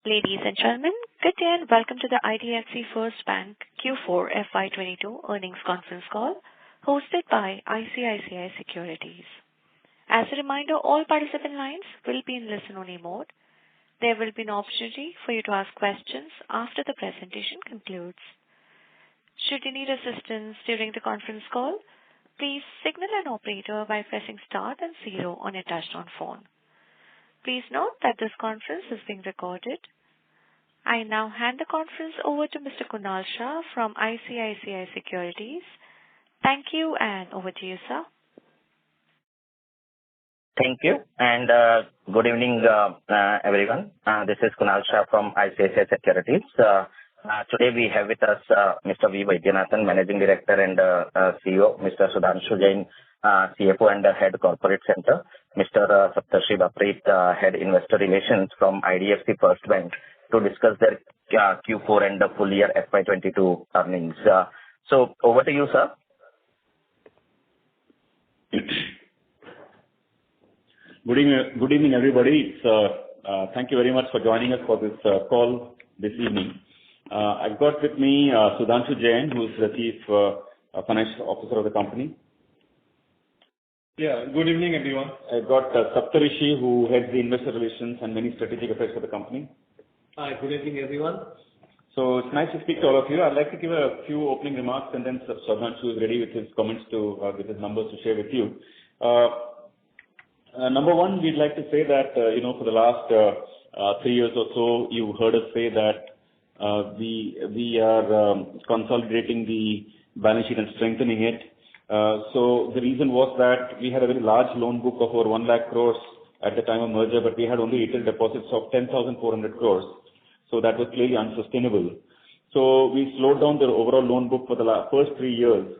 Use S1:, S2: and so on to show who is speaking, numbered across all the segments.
S1: Ladies and gentlemen, good day and welcome to the IDFC First Bank Q4 FY22 earnings conference call hosted by ICICI Securities. As a reminder, all participant lines will be in listen-only mode. There will be an opportunity for you to ask questions after the presentation concludes. Should you need assistance during the conference call, please signal an operator by pressing star and 0 on your touchtone phone. Please note that this conference is being recorded. I now hand the conference over to Mr. Kunal Shah from ICICI Securities. Thank you, and over to you, sir.
S2: Thank you, and good evening, everyone. This is Kunal Shah from ICICI Securities. Today we have with us Mr. V. Vaidyanathan, Managing Director and CEO, Mr. Sudhanshu Jain, CFO and Head Corporate Center, Mr. Saptarshi Baprit, Head Investor Relations from IDFC First Bank, to discuss their Q4 and the full year FY22 earnings. So over to you, sir.
S3: Good evening, everybody. Thank you very much for joining us for this call this evening. I've got with me Sudhanshu Jain, who is the Chief Financial Officer of the company.
S4: Yeah, good evening, everyone.
S3: I've got Saptarshi, who heads the Investor Relations and many strategic affairs for the company.
S4: Hi, good evening, everyone.
S3: So it's nice to speak to all of you. I'd like to give a few opening remarks, and then Sudhanshu is ready with his comments with his numbers to share with you. Number one, we'd like to say that, for the last 3 years or so, you heard us say that we are consolidating the balance sheet and strengthening it. So the reason was that we had a very large loan book of over 1 lakh crores at the time of merger, but we had only retail deposits of 10,400 crores. So that was clearly unsustainable. So we slowed down the overall loan book for the first 3 years,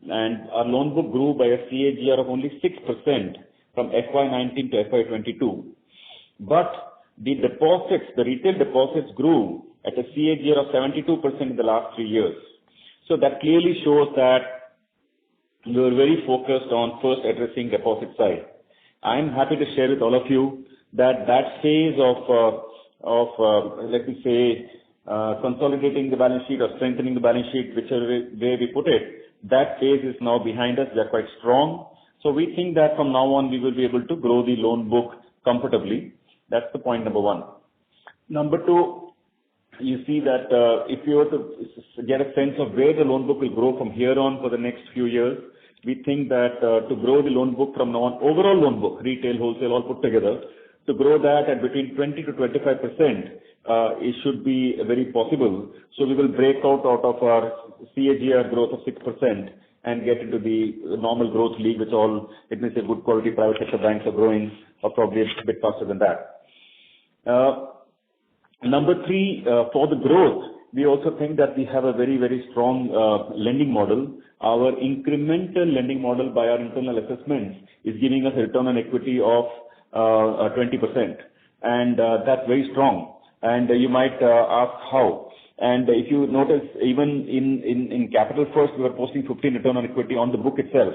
S3: and our loan book grew by a CAGR of only 6% from FY19 to FY22. But the retail deposits grew at a CAGR of 72% in the last 3 years. So that clearly shows that we were very focused on first addressing deposit side. I'm happy to share with all of you that phase of let me say, consolidating the balance sheet or strengthening the balance sheet, whichever way we put it, that phase is now behind us. We are quite strong. So we think that from now on we will be able to grow the loan book comfortably. That's the point number one. Number two, you see that if you were to get a sense of where the loan book will grow from here on for the next few years, we think that to grow the loan book from now on, overall loan book, retail, wholesale, all put together, to grow that at between 20 to 25%, it should be very possible. So we will break out of our CAGR growth of 6% and get into the normal growth league, which all, it means, a good quality private sector banks are growing, or probably a bit faster than that. Number three, for the growth, we also think that we have a very, very strong lending model. Our incremental lending model, by our internal assessments, is giving us a return on equity of 20%, and that's very strong. And you might ask how. And if you notice, even in Capital First, we were posting 15 return on equity on the book itself.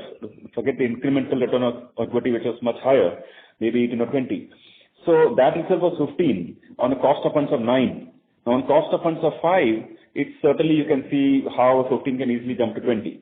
S3: Forget the incremental return on equity, which was much higher, maybe 18 or 20. So that itself was 15 on a cost of funds of 9. Now on cost of funds of 5, it's certainly, you can see how 15 can easily jump to 20.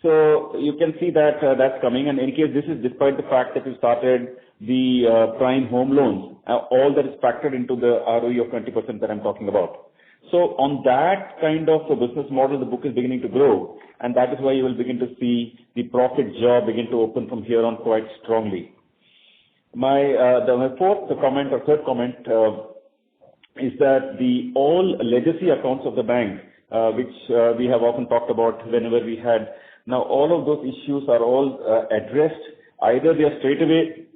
S3: So you can see that that's coming. And in case this is despite the fact that we started the prime home loans, all that is factored into the ROE of 20% that I'm talking about. So on that kind of a business model, the book is beginning to grow, and that is why you will begin to see the profit jaw begin to open from here on quite strongly. My fourth comment or third comment is that all legacy accounts of the bank, which we have often talked about whenever we had, now all of those issues are all addressed. Either they are straight away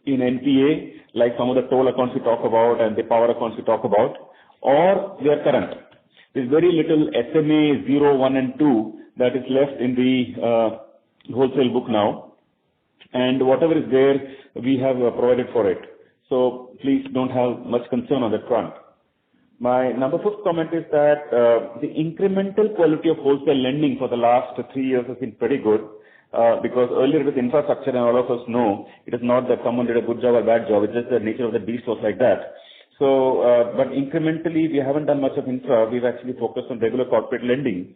S3: in NPA, like some of the toll accounts we talk about and the power accounts we talk about, or they are current. There's very little SMA 0, 1 and 2 that is left in the wholesale book now, and whatever is there, we have provided for it. So please don't have much concern on that front. My number 5th comment is that the incremental quality of wholesale lending for the last 3 years has been pretty good. Because earlier with infrastructure, and all of us know, it is not that someone did a good job or bad job, it's just the nature of the beast was like that. But incrementally, we haven't done much of infra. We've actually focused on regular corporate lending,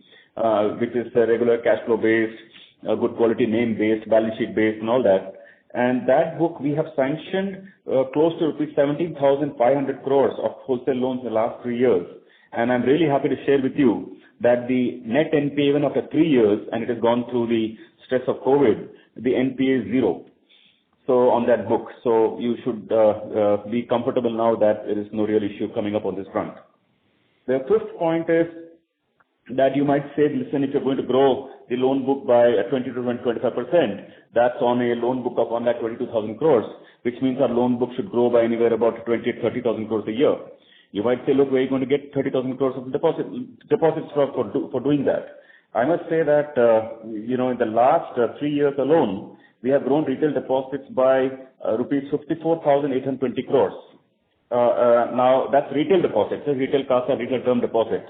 S3: which is regular cash flow based, good quality name based, balance sheet based, and all that. And that book we have sanctioned close to rupees 17,500 crores of wholesale loans in the last 3 years. And I'm really happy to share with you that the net NPA even after 3 years, and it has gone through the stress of COVID, the NPA is zero. So on that book, so you should be comfortable now that there is no real issue coming up on this front. The fifth point is that you might say, listen, if you're going to grow the loan book by 20 to 25%, that's on a loan book of 1,22,000 crores, which means our loan book should grow by anywhere about 20,000 to 30,000 crores a year. You might say, look, where are you going to get 30,000 crores of deposits for doing that? I must say that, in the last 3 years alone, we have grown retail deposits by rupees 54,820 crores. Now, that's retail deposits, retail CASA, retail term deposits.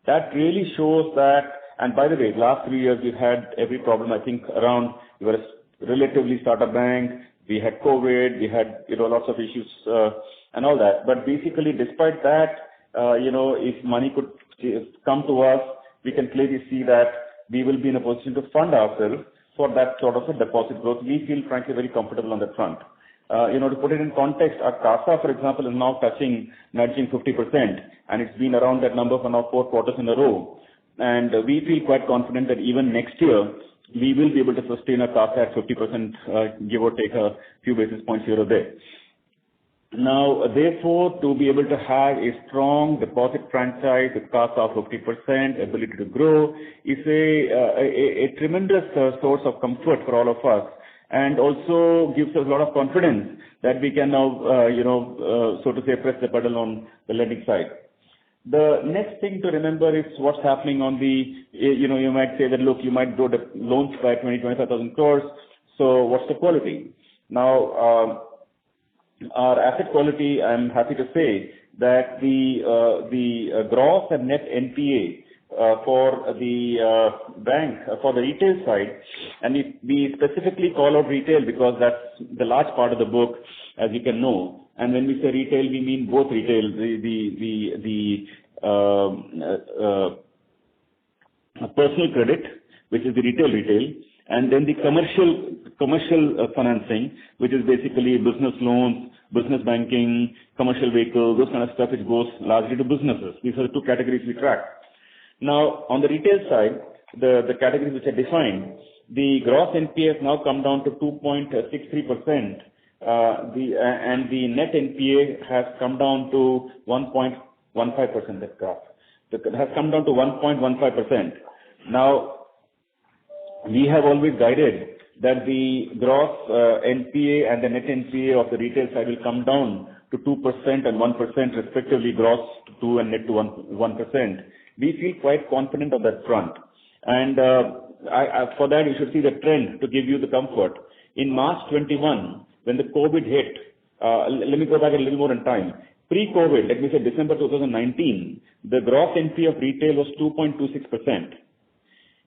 S3: That really shows that, and by the way, last 3 years we've had every problem, I think, around, we were a relatively startup bank, we had COVID, we had, lots of issues and all that. But basically, despite that, if money could come to us, we can clearly see that we will be in a position to fund ourselves for that sort of a deposit growth. We feel, frankly, very comfortable on that front. To put it in context, our CASA, for example, is now nudging 50%, and it's been around that number for now 4 quarters in a row. And we feel quite confident that even next year, we will be able to sustain our CASA at 50%, give or take a few basis points here or there. Now, therefore, to be able to have a strong deposit franchise with CASA of 50%, ability to grow, is a tremendous source of comfort for all of us, and also gives us a lot of confidence that we can now, so to say, press the pedal on the lending side. The next thing to remember is what's happening on the, you might say that, look, you might grow the loans by 25,000 crores. So what's the quality? Now, our asset quality, I'm happy to say that the gross and net NPA for the bank, for the retail side, and we specifically call out retail because that's the large part of the book, as you can know. And when we say retail, we mean both retail, the personal credit, which is the retail, and then the commercial financing, which is basically business loans, business banking, commercial vehicles, those kind of stuff, which goes largely to businesses. These are the two categories we track. Now, on the retail side, the categories which are defined, the gross NPA has now come down to 2.63%, and the net NPA has come down to 1.15%. That graph has come down to 1.15%. Now, we have always guided that the gross NPA and the net NPA of the retail side will come down to 2% and 1% respectively, gross to 2 and net to 1%. We feel quite confident on that front. And for that, you should see the trend to give you the comfort. In March 21, when the COVID hit, let me go back a little more in time. Pre-COVID, let me say December 2019, the gross NPA of retail was 2.26%.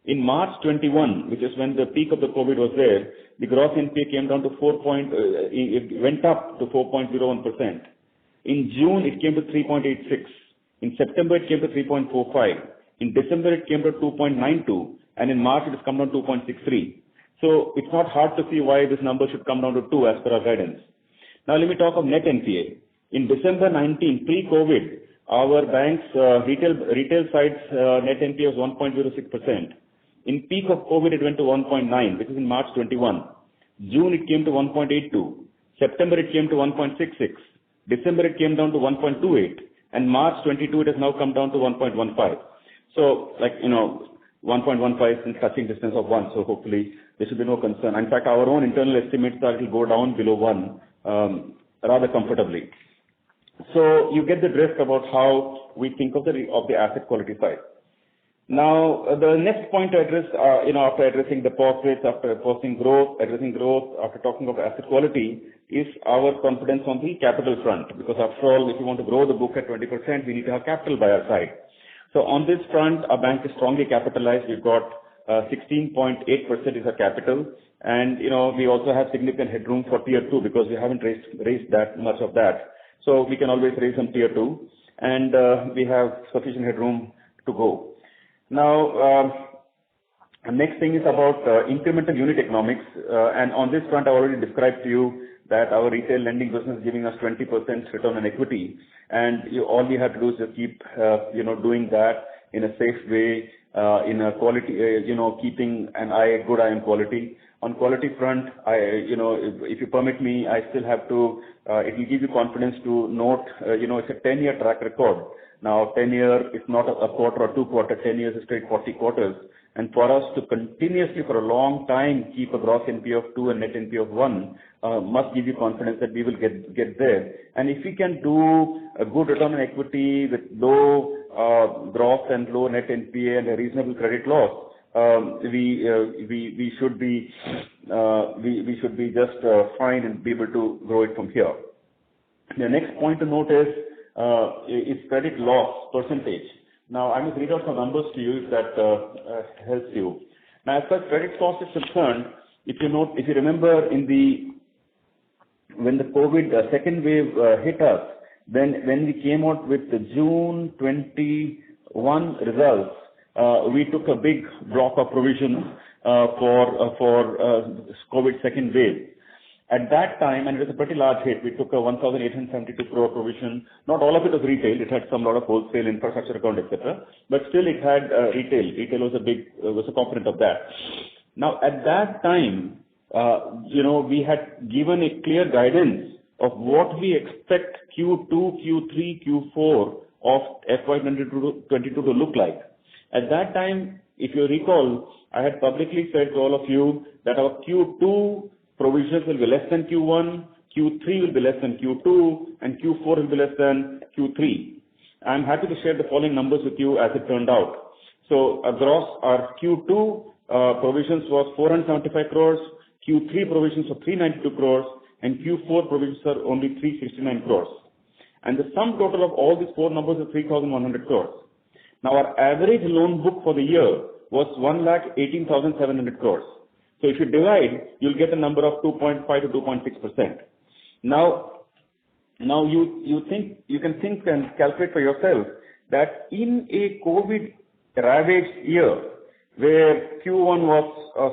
S3: In March 21, which is when the peak of the COVID was there, the gross NPA came down to it went up to 4.01%. In June, it came to 3.86. In September, it came to 3.45. In December, it came to 2.92. And in March, it has come down to 2.63. So it's not hard to see why this number should come down to 2 as per our guidance. Now, let me talk of net NPA. In December 19, pre-COVID, our bank's retail side's net NPA was 1.06%. In peak of COVID, it went to 1.9, which is in March 21. June, it came to 1.82. September, it came to 1.66. December, it came down to 1.28. And March 22, it has now come down to 1.15. So, 1.15 is in touching distance of 1. So hopefully, there should be no concern. In fact, our own internal estimates are it will go down below 1 rather comfortably. So you get the drift about how we think of the asset quality side. Now, the next point to address, after addressing deposits, after addressing growth, after talking of asset quality, is our confidence on the capital front. Because after all, if you want to grow the book at 20%, we need to have capital by our side. So on this front, our bank is strongly capitalized. We've got 16.8% is our capital. And, we also have significant headroom for tier 2 because we haven't raised that much of that. So we can always raise some tier 2, and we have sufficient headroom to go. Now, next thing is about incremental unit economics, and on this front I already described to you that our retail lending business is giving us 20% return on equity, and all we have to do is just keep doing that in a safe way, in a quality, keeping an good eye on quality. On quality front, if you permit me, I still have to, it will give you confidence to note, it's a 10-year track record. Now, 10-year is not a quarter or 2 quarter, 10 years is straight 40 quarters. And for us to continuously for a long time keep a gross NPA of 2 and net NPA of 1 must give you confidence that we will get there. And if we can do a good return on equity with low gross and low net NPA and a reasonable credit loss, we should be just fine and be able to grow it from here. The next point to note is credit loss percentage. Now, I must read out some numbers to you if that helps you. Now, as far as credit cost is concerned, if you remember when the COVID second wave hit us, then when we came out with the June 21 results, we took a big block of provisions for COVID second wave. At that time, and it was a pretty large hit, we took a 1,872 crore provision. Not all of it was retail. It had some lot of wholesale, infrastructure account, etc. But still, it had retail. Retail was a component of that. Now, at that time, we had given a clear guidance of what we expect Q2, Q3, Q4 of FY22 to look like. At that time, if you recall, I had publicly said to all of you that our Q2 provisions will be less than Q1, Q3 will be less than Q2, and Q4 will be less than Q3. I'm happy to share the following numbers with you as it turned out. So, our Q2 provisions was 475 crores, Q3 provisions were 392 crores, and Q4 provisions are only 369 crores. And the sum total of all these four numbers is 3,100 crores. Now, our average loan book for the year was 1,18,700 crores. So if you divide, you'll get a number of 2.5 to 2.6%. Now you can think and calculate for yourself that in a COVID ravaged year where Q1 was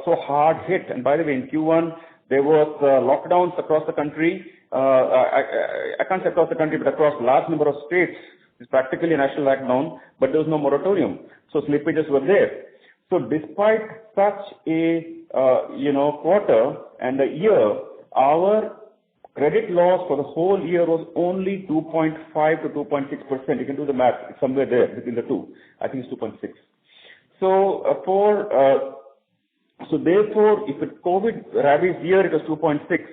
S3: so hard hit, and by the way, in Q1 there was lockdowns across the country. I can't say across the country, but across large number of states, it's practically a national lockdown, but there was no moratorium. So slippages were there. So despite such a quarter and a year, our credit loss for the whole year was only 2.5 to 2.6%. You can do the math; it's somewhere there between the two. I think it's 2.6. So so therefore, if a COVID ravaged year it was 2.6,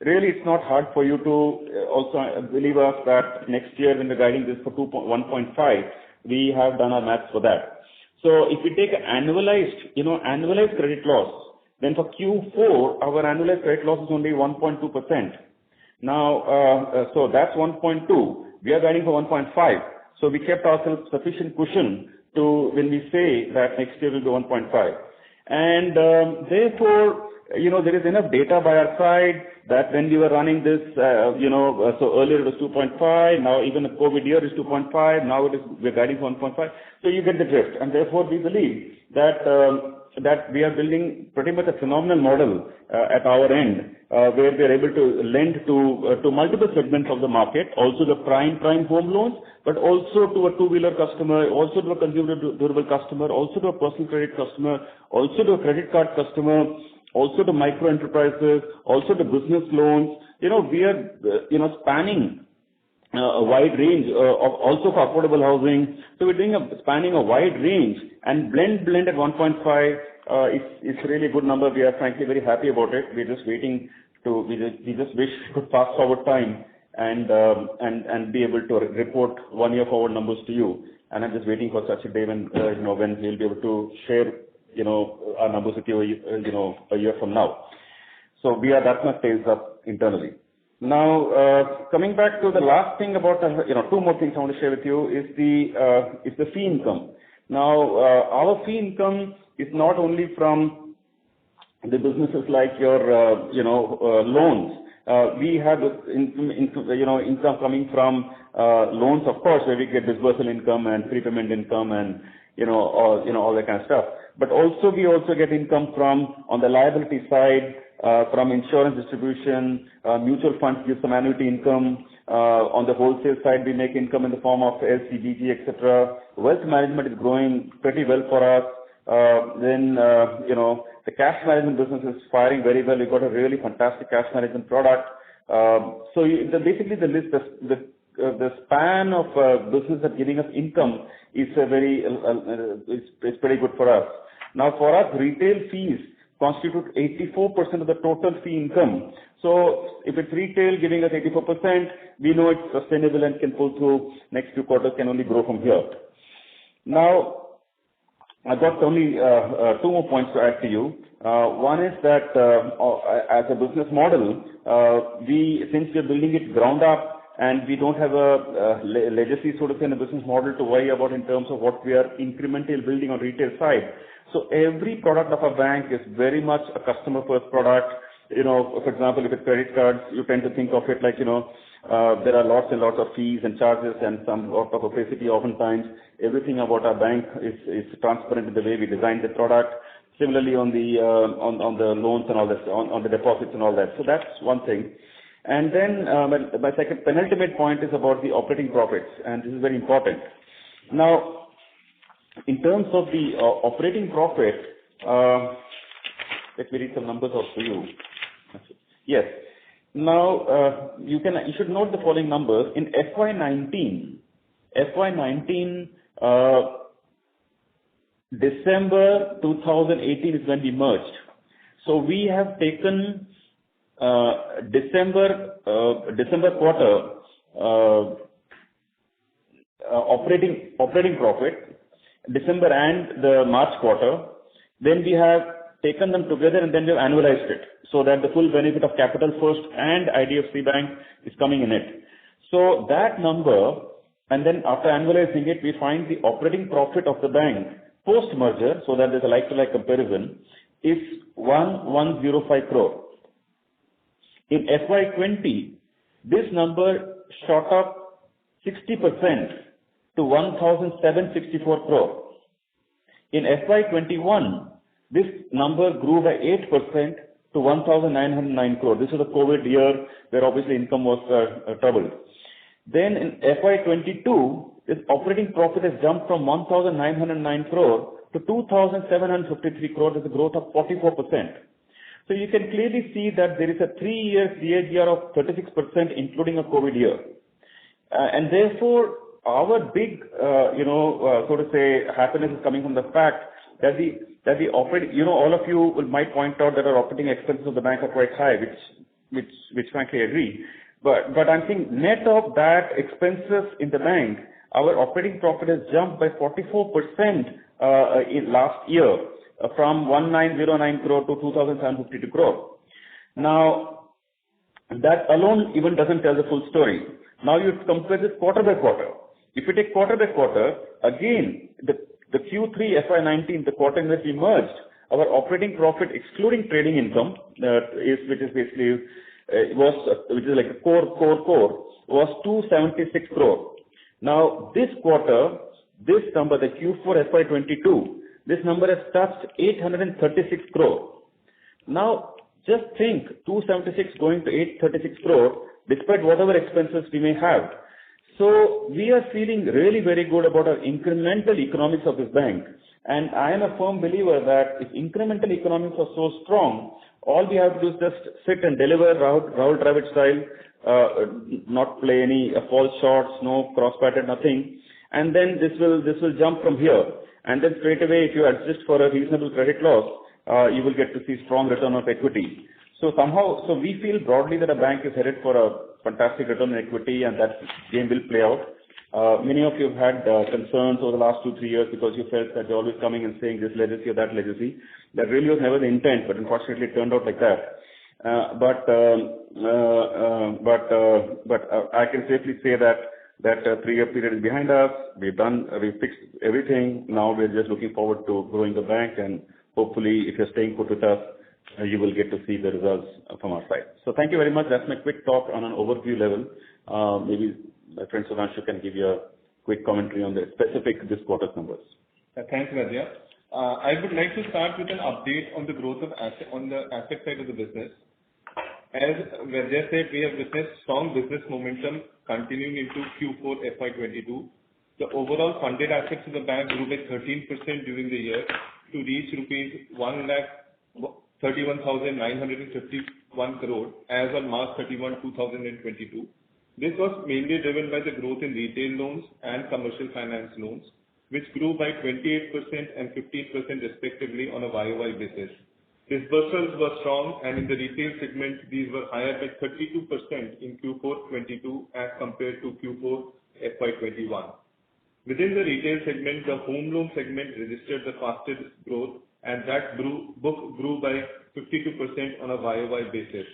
S3: really it's not hard for you to also believe us that next year when we're guiding this for 1.5, we have done our maths for that. So if we take annualized credit loss, then for Q4, our annualized credit loss is only 1.2%. Now, so that's 1.2. We are guiding for 1.5. So we kept ourselves sufficient cushion to when we say that next year will be 1.5. And therefore, there is enough data by our side that when we were running this, so earlier it was 2.5, now even the COVID year is 2.5, now we're guiding for 1.5. So you get the drift. And therefore, we believe that we are building pretty much a phenomenal model at our end, where we are able to lend to multiple segments of the market, also the prime home loans, but also to a two-wheeler customer, also to a consumer durable customer, also to a personal credit customer, also to a credit card customer, also to micro enterprises, also to business loans. We are, spanning a wide range of also for affordable housing. So we're spanning a wide range, and blend at 1.5 it's really a good number. We are frankly very happy about it. We're just waiting we just wish we could fast forward time and be able to report 1 year forward numbers to you. And I'm just waiting for such a day when when we'll be able to share our numbers with you a year from now. So we are that much sales up internally. Now, coming back to the last thing about, two more things I want to share with you is the fee income. Now, our fee income is not only from the businesses like your, loans, We have income coming from loans, of course, where we get disbursal income and prepayment income and all that kind of stuff. But also we also get income from on the liability side, from insurance distribution, mutual funds give some annuity income. On the wholesale side, we make income in the form of LCGG, etc. Wealth management is growing pretty well for us. Then the cash management business is firing very well. We've got a really fantastic cash management product. Basically the list, the span of business that's giving us income is it's pretty good for us. Now for us, retail fees constitute 84% of the total fee income. So if it's retail giving us 84%, we know it's sustainable and can pull through. Next few quarters can only grow from here. Now, I've got only 2 more points to add to you. One is that as a business model, since we're building it ground up and we don't have a legacy sort of in a business model to worry about in terms of what we are incrementally building on retail side. So every product of a bank is very much a customer first product. For example, if it's credit cards, you tend to think of it like, there are lots and lots of fees and charges and some lot of opacity oftentimes. Everything about our bank is transparent in the way we design the product. Similarly on the loans and all that, on the deposits and all that. So that's one thing. And then my second penultimate point is about the operating profits, and this is very important. Now, in terms of the operating profit, let me read some numbers out for you. Yes. Now, you should note the following numbers. In FY19, December 2018 is when we merged. So we have taken December quarter operating profit, December and the March quarter. Then we have taken them together and then we have annualized it so that the full benefit of Capital First and IDFC Bank is coming in it. So that number, and then after annualizing it, we find the operating profit of the bank post-merger, so that there's a like-to-like comparison, is 1105 crore. In FY20, this number shot up 60% to 1,764 crore. In FY21, this number grew by 8% to 1,909 crore. This is a COVID year where obviously income was troubled. Then in FY22, this operating profit has jumped from 1,909 crore to 2,753 crore. There's a growth of 44%. So you can clearly see that there is a 3-year CAGR of 36%, including a COVID year. And therefore, our big, so to say, happiness is coming from the fact that the operating, all of you might point out that our operating expenses of the bank are quite high, which frankly I agree. But I'm saying net of that expenses in the bank, our operating profit has jumped by 44% in last year, from 1,909 crore to 2,752 crore. Now, that alone even doesn't tell the full story. Now you compare this quarter by quarter. If you take quarter by quarter, again, the Q3 FY19, the quarter in which we merged, our operating profit excluding trading income, which is like a core, was 276 crore. Now this quarter, this number, the Q4 FY22, this number has touched 836 crore. Now just think, 276 going to 836 crore, despite whatever expenses we may have. So we are feeling really very good about our incremental economics of this bank. And I am a firm believer that if incremental economics are so strong, all we have to do is just sit and deliver Rahul Dravid style, not play any false shots, no cross pattern, nothing. And then this will jump from here. And then straight away, if you adjust for a reasonable credit loss, you will get to see strong return of equity. So we feel broadly that a bank is headed for a fantastic return on equity, and that game will play out. Many of you have had concerns over the last 2-3 years because you felt that you're always coming and saying this legacy or that legacy. That really was never the intent, but unfortunately it turned out like that. But I can safely say that 3-year period is behind us. We've fixed everything. Now we're just looking forward to growing the bank, and hopefully, if you're staying put with us, you will get to see the results from our side. So thank you very much. That's my quick talk on an overview level. Maybe my friend Sudhanshu can give you a quick commentary on the specific this quarter's numbers.
S4: Thanks, Vaidya. I would like to start with an update on the growth of on the asset side of the business. As Vaidya said, we have witnessed strong business momentum continuing into Q4 FY22. The overall funded assets of the bank grew by 13% during the year to reach rupees 1,31,951 crore as on March 31, 2022. This was mainly driven by the growth in retail loans and commercial finance loans, which grew by 28% and 15% respectively on a YOY basis. Disbursements were strong, and in the retail segment, these were higher by 32% in Q4 22 as compared to Q4 FY21. Within the retail segment, the home loan segment registered the fastest growth, and that book grew by 52% on a YOY basis.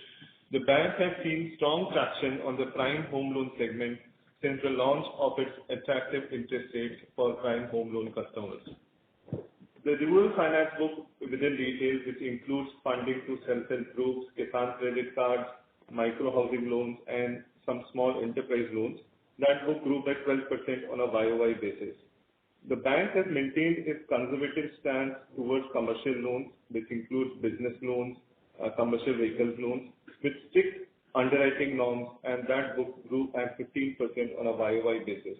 S4: The bank has seen strong traction on the prime home loan segment since the launch of its attractive interest rates for prime home loan customers. The rural finance book within retail, which includes funding to self-help groups, Kisan credit cards, micro housing loans, and some small enterprise loans, that book grew by 12% on a YOY basis. The bank has maintained its conservative stance towards commercial loans, which includes business loans, commercial vehicles loans, with strict underwriting norms, and that book grew at 15% on a YOY basis.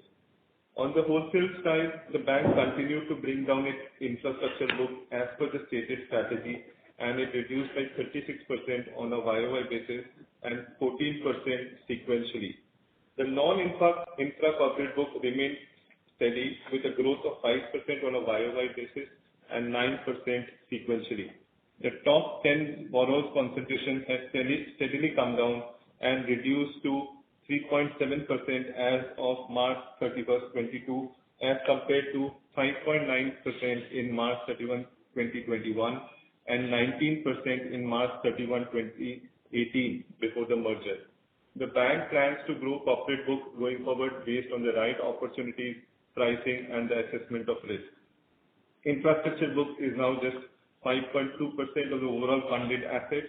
S4: On the wholesale side, the bank continued to bring down its infrastructure book as per the stated strategy, and it reduced by 36% on a YOY basis and 14% sequentially. The non-infra corporate book remained steady with a growth of 5% on a YOY basis and 9% sequentially. The top 10 borrowers concentration has steadily come down and reduced to 3.7% as of March 31st, 22, as compared to 5.9% in March 31, 2021 and 19% in March 31, 2018 before the merger. The bank plans to grow corporate book going forward based on the right opportunities, pricing, and the assessment of risk. Infrastructure book is now just 5.2% of the overall funded assets.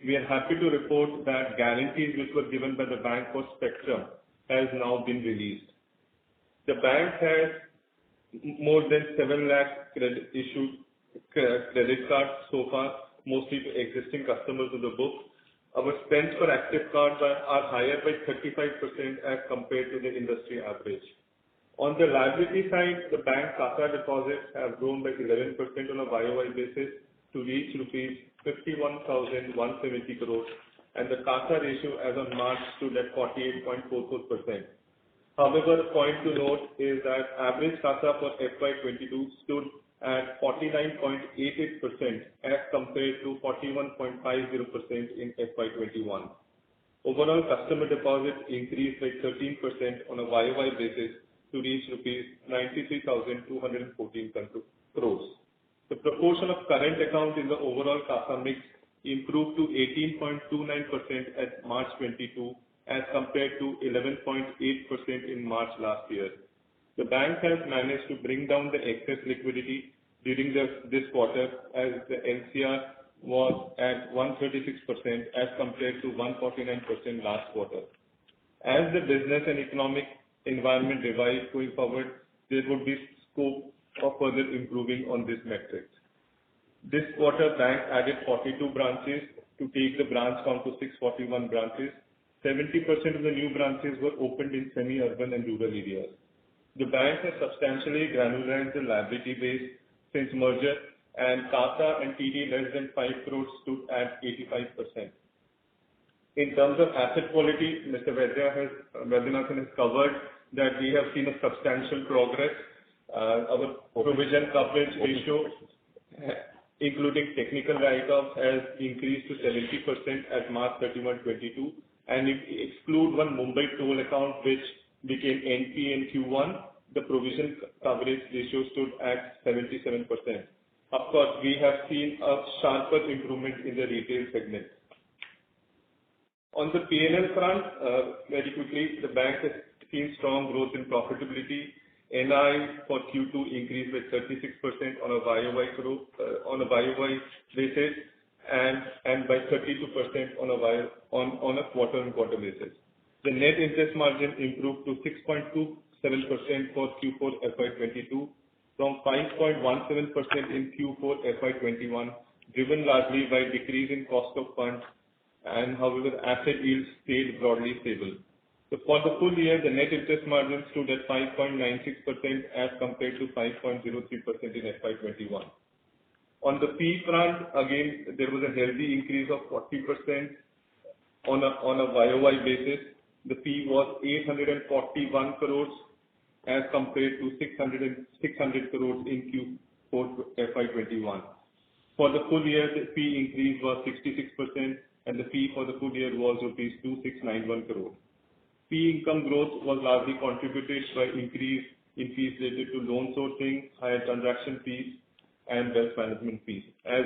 S4: We are happy to report that guarantees which were given by the bank for Spectrum has now been released. The bank has more than 7 lakh issued credit cards so far, mostly to existing customers of the book. Our spends per active cards are higher by 35% as compared to the industry average. On the liability side, the bank CASA deposits have grown by 11% on a YOY basis to reach rupees 51,170 crores, and the CASA ratio as of March stood at 48.44%. However, the point to note is that average CASA for FY22 stood at 49.88% as compared to 41.50% in FY21. Overall customer deposits increased by 13% on a YOY basis to reach rupees 93,214 crores. The proportion of current account in the overall CASA mix improved to 18.29% at March 22 as compared to 11.8% in March last year. The bank has managed to bring down the excess liquidity during this quarter as the LCR was at 136% as compared to 149% last quarter. As the business and economic environment revives going forward, there would be scope of further improving on this metric. This quarter, bank added 42 branches to take the branch count to 641 branches. 70% of the new branches were opened in semi-urban and rural areas. The bank has substantially granularized the liability base since merger, and CASA and TD less than 5 crores stood at 85%. In terms of asset quality, Mr. Vaidyanathan has covered that we have seen a substantial progress. Our provision coverage ratio, including technical write-offs, has increased to 70% at March 31, 22. And if we exclude one Mumbai toll account which became NPA in Q1, the provision coverage ratio stood at 77%. Of course, we have seen a sharper improvement in the retail segment. On the P&L front, very quickly, the bank has seen strong growth in profitability. NI for Q2 increased by 36% on a YOY basis, and by 32% on a quarter-on-quarter basis. The net interest margin improved to 6.27% for Q4 FY22 from 5.17% in Q4 FY21, driven largely by decrease in cost of funds, and however, asset yields stayed broadly stable. So for the full year, the net interest margin stood at 5.96% as compared to 5.03% in FY21. On the fee front, again, there was a healthy increase of 40% on a YOY basis. The fee was 841 crores as compared to 600 crores in Q4 FY21. For the full year, the fee increase was 66%, and the fee for the full year was rupees 2691 crores. Fee income growth was largely contributed by increase in fees related to loan sourcing, higher transaction fees, and wealth management fees, as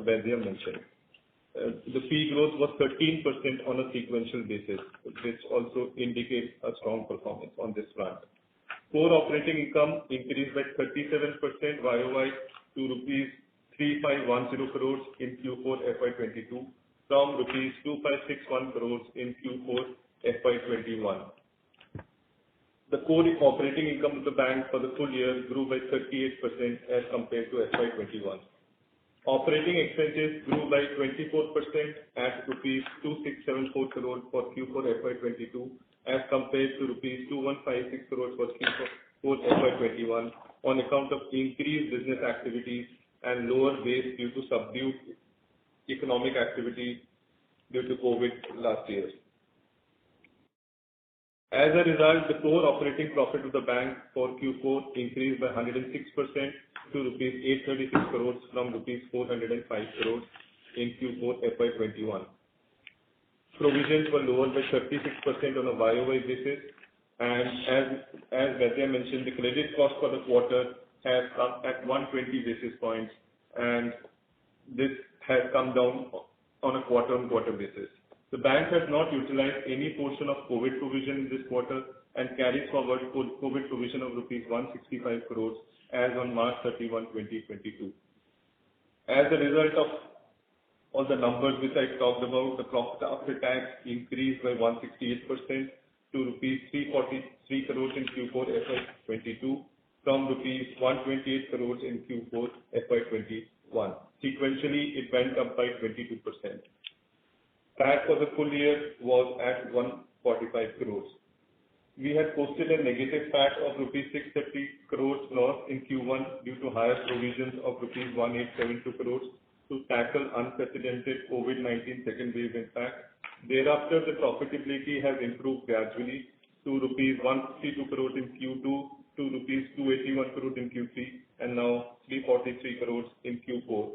S4: Vaidya mentioned. The fee growth was 13% on a sequential basis, which also indicates a strong performance on this front. Core operating income increased by 37% YOY to rupees 3510 crores in Q4 FY22 from rupees 2561 crores in Q4 FY21. The core operating income of the bank for the full year grew by 38% as compared to FY21. Operating expenses grew by 24% at rupees 2674 crores for Q4 FY22 as compared to rupees 2156 crores for Q4 FY21 on account of increased business activities and lower base due to subdued economic activity due to COVID last year. As a result, the core operating profit of the bank for Q4 increased by 106% to rupees 836 crores from rupees 405 crores in Q4 FY21. Provisions were lower by 36% on a YOY basis, and as Vaidya mentioned, the credit cost for the quarter has come at 120 basis points, and this has come down on a quarter-on-quarter basis. The bank has not utilized any portion of COVID provision in this quarter and carries forward COVID provision of rupees 165 crores as on March 31, 2022. As a result of all the numbers which I talked about, the profit after tax increased by 168% to rupees 343 crores in Q4 FY22 from rupees 128 crores in Q4 FY21. Sequentially, it went up by 22%. PAT for the full year was at 145 crores. We had posted a negative PAT of rupees 630 crores loss in Q1 due to higher provisions of rupees 1872 crores to tackle unprecedented COVID-19 second wave impact. Thereafter, the profitability has improved gradually to rupees 152 crores in Q2, to rupees 281 crores in Q3, and now 343 crores in Q4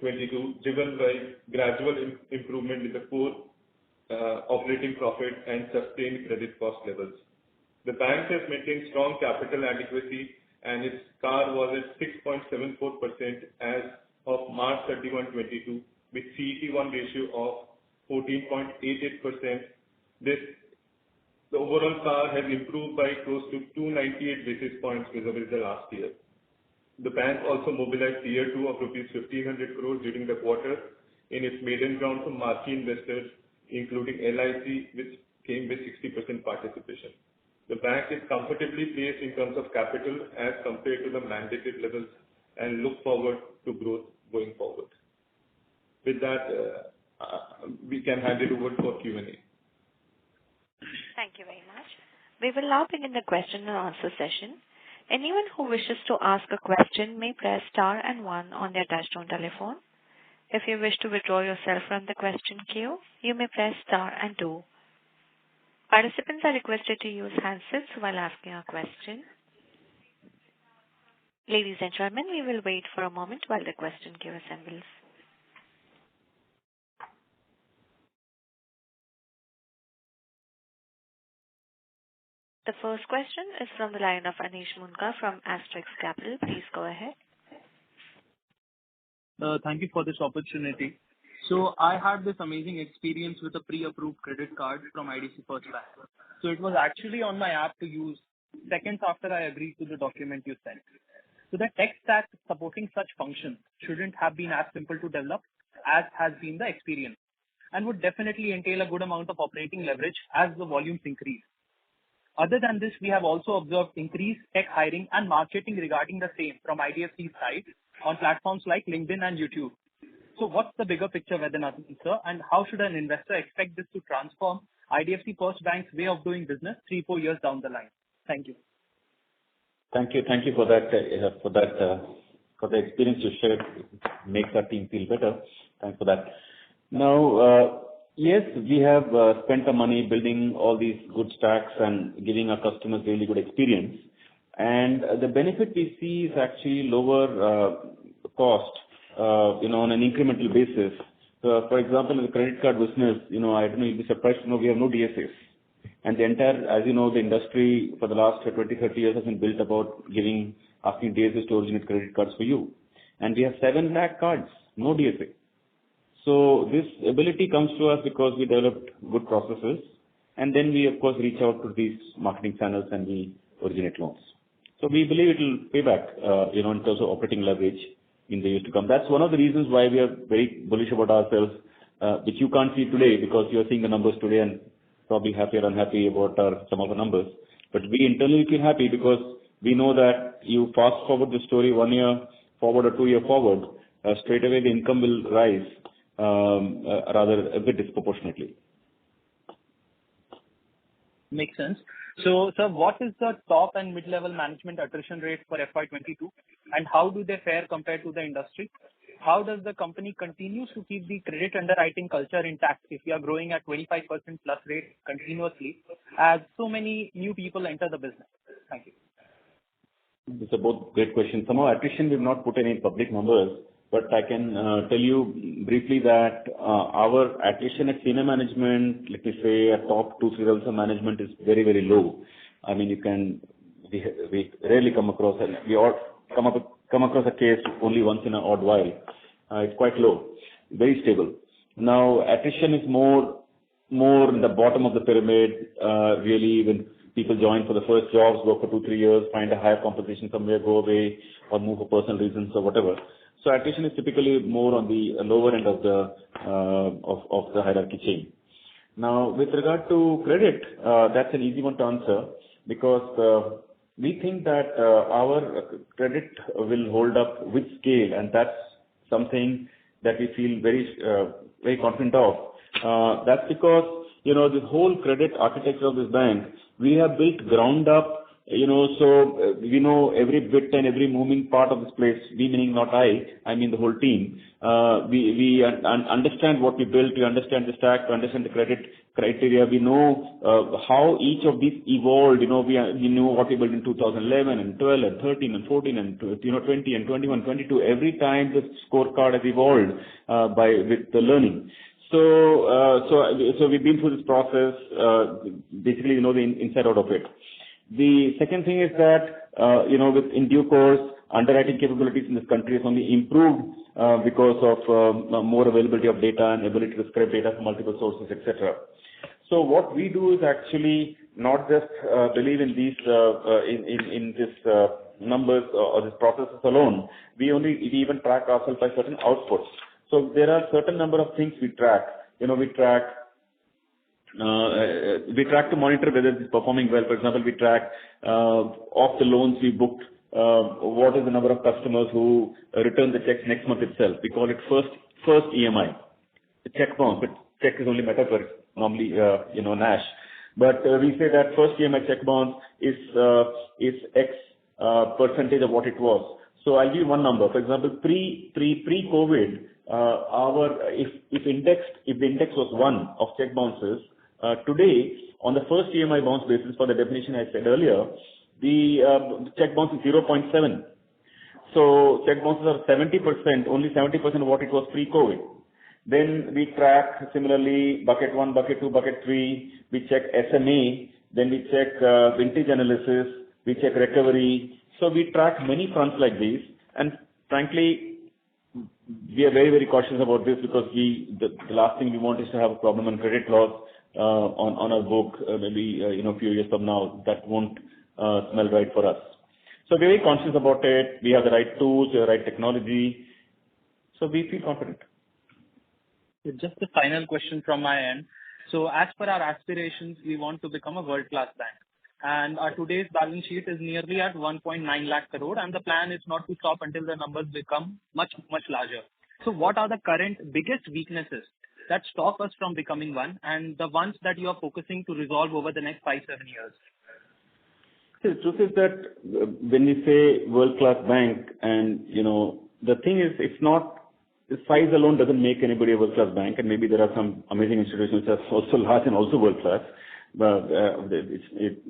S4: 22, driven by gradual improvement in the core operating profit and sustained credit cost levels. The bank has maintained strong capital adequacy, and its CAR was at 6.74% as of March 31, 22, with CET1 ratio of 14.88%. The overall CAR has improved by close to 298 basis points vis-a-vis the last year. The bank also mobilized Tier 2 of rupees 1,500 crores during the quarter in its maiden round from marquee investors, including LIC, which came with 60% participation. The bank is comfortably placed in terms of capital as compared to the mandated levels and look forward to growth going forward. With that, we can hand it over for Q&A.
S1: Thank you very much. We will now begin the question and answer session. Anyone who wishes to ask a question may press star and 1 on their touchtone telephone. If you wish to withdraw yourself from the question queue, you may press star and 2. Participants are requested to use handsets while asking a question. Ladies and gentlemen, we will wait for a moment while the question queue assembles. The first question is from the line of Anish Munka from Asterix Capital. Please go ahead.
S5: Thank you for this opportunity. So I had this amazing experience with a pre-approved credit card from IDFC First Bank. So it was actually on my app to use seconds after I agreed to the document you sent. So the tech stack supporting such functions shouldn't have been as simple to develop. as has been the experience, and would definitely entail a good amount of operating leverage as the volumes increase. Other than this, we have also observed increased tech hiring and marketing regarding the same from IDFC's side on platforms like LinkedIn and YouTube. So what's the bigger picture, Vaidyanathan, sir, and how should an investor expect this to transform IDFC First Bank's way of doing business 3-4 years down the line? Thank you.
S3: Thank you for that, for the experience you shared. Makes our team feel better. Thanks for that. Now, yes, we have spent the money building all these good stacks and giving our customers really good experience. And the benefit we see is actually lower cost, on an incremental basis. For example, in the credit card business, I don't know, you'll be surprised to know we have no DSAs. And the entire, as you know, the industry for the last 20, 30 years has been built about asking DSAs to originate credit cards for you. And we have 7 lakh cards, no DSA. So this ability comes to us because we developed good processes. And then we, of course, reach out to these marketing channels and we originate loans. So we believe it will pay back, in terms of operating leverage in the years to come. That's one of the reasons why we are very bullish about ourselves, which you can't see today because you are seeing the numbers today and probably happy or unhappy about some of the numbers. But we internally feel happy because we know that you fast forward the story 1 year forward or 2 year forward, straight away the income will rise rather a bit disproportionately.
S5: Makes sense. So, sir, what is the top and mid-level management attrition rate for FY22 and how do they fare compared to the industry? How does the company continues to keep the credit underwriting culture intact if we are growing at 25% plus rate continuously as so many new people enter the business? Thank you.
S3: These are both great questions. Somehow attrition, we've not put any public numbers, but I can tell you briefly that our attrition at senior management, let me say at top 2-3 levels of management is very, very low. I mean, we rarely come across, and we all come across a case only once in an odd while. It's quite low, very stable. Now, attrition is more in the bottom of the pyramid, really when people join for the first jobs, work for 2-3 years, find a higher compensation somewhere, go away, or move for personal reasons or whatever. So attrition is typically more on the lower end of the hierarchy chain. Now, with regard to credit, that's an easy one to answer because we think that our credit will hold up with scale, and that's something that we feel very confident of. That's because, the whole credit architecture of this bank, we have built ground up, so we know every bit and every moving part of this place, we meaning not I mean the whole team. We understand what we built, we understand the stack, we understand the credit criteria, we know how each of these evolved, we know what we built in 2011 and 12 and 13 and 14 and 20 and 21, 22. Every time the scorecard has evolved with the learning. So we've been through this process, basically, the inside out of it. The second thing is that, in due course, underwriting capabilities in this country has only improved because of more availability of data and ability to scrape data from multiple sources, etc. So what we do is actually not just believe in these in this numbers or these processes alone. We even track ourselves by certain outputs. So there are certain number of things we track. We track to monitor whether it's performing well. For example, we track of the loans we booked, what is the number of customers who return the checks next month itself. We call it first EMI. The check bounce, but check is only metaphor, normally Nash. But we say that first EMI check bounce is X percentage of what it was. So I'll give you one number. For example, pre-COVID, if the index was 1 of check bounces, today on the first EMI bounce basis, for the definition I said earlier, the check bounce is 0.7. So check bounces are 70%, only 70% of what it was pre-COVID. Then we track similarly bucket 1, bucket 2, bucket 3. We check SMA. Then we check vintage analysis. We check recovery. So we track many fronts like these. And frankly, we are very, very cautious about this because the last thing we want is to have a problem on credit loss on our book, maybe a few years from now. That won't smell right for us. So we're very conscious about it. We have the right tools, the right technology. So we feel confident.
S5: Just a final question from my end. So as per our aspirations, we want to become a world-class bank. And our today's balance sheet is nearly at 1.9 lakh crore, and the plan is not to stop until the numbers become much, much larger. So what are the current biggest weaknesses that stop us from becoming one, and the ones that you are focusing to resolve over the next 5-7 years?
S3: The truth is that when we say world-class bank, and the thing is, it's not the size alone doesn't make anybody a world-class bank, and maybe there are some amazing institutions that are also large and also world-class. But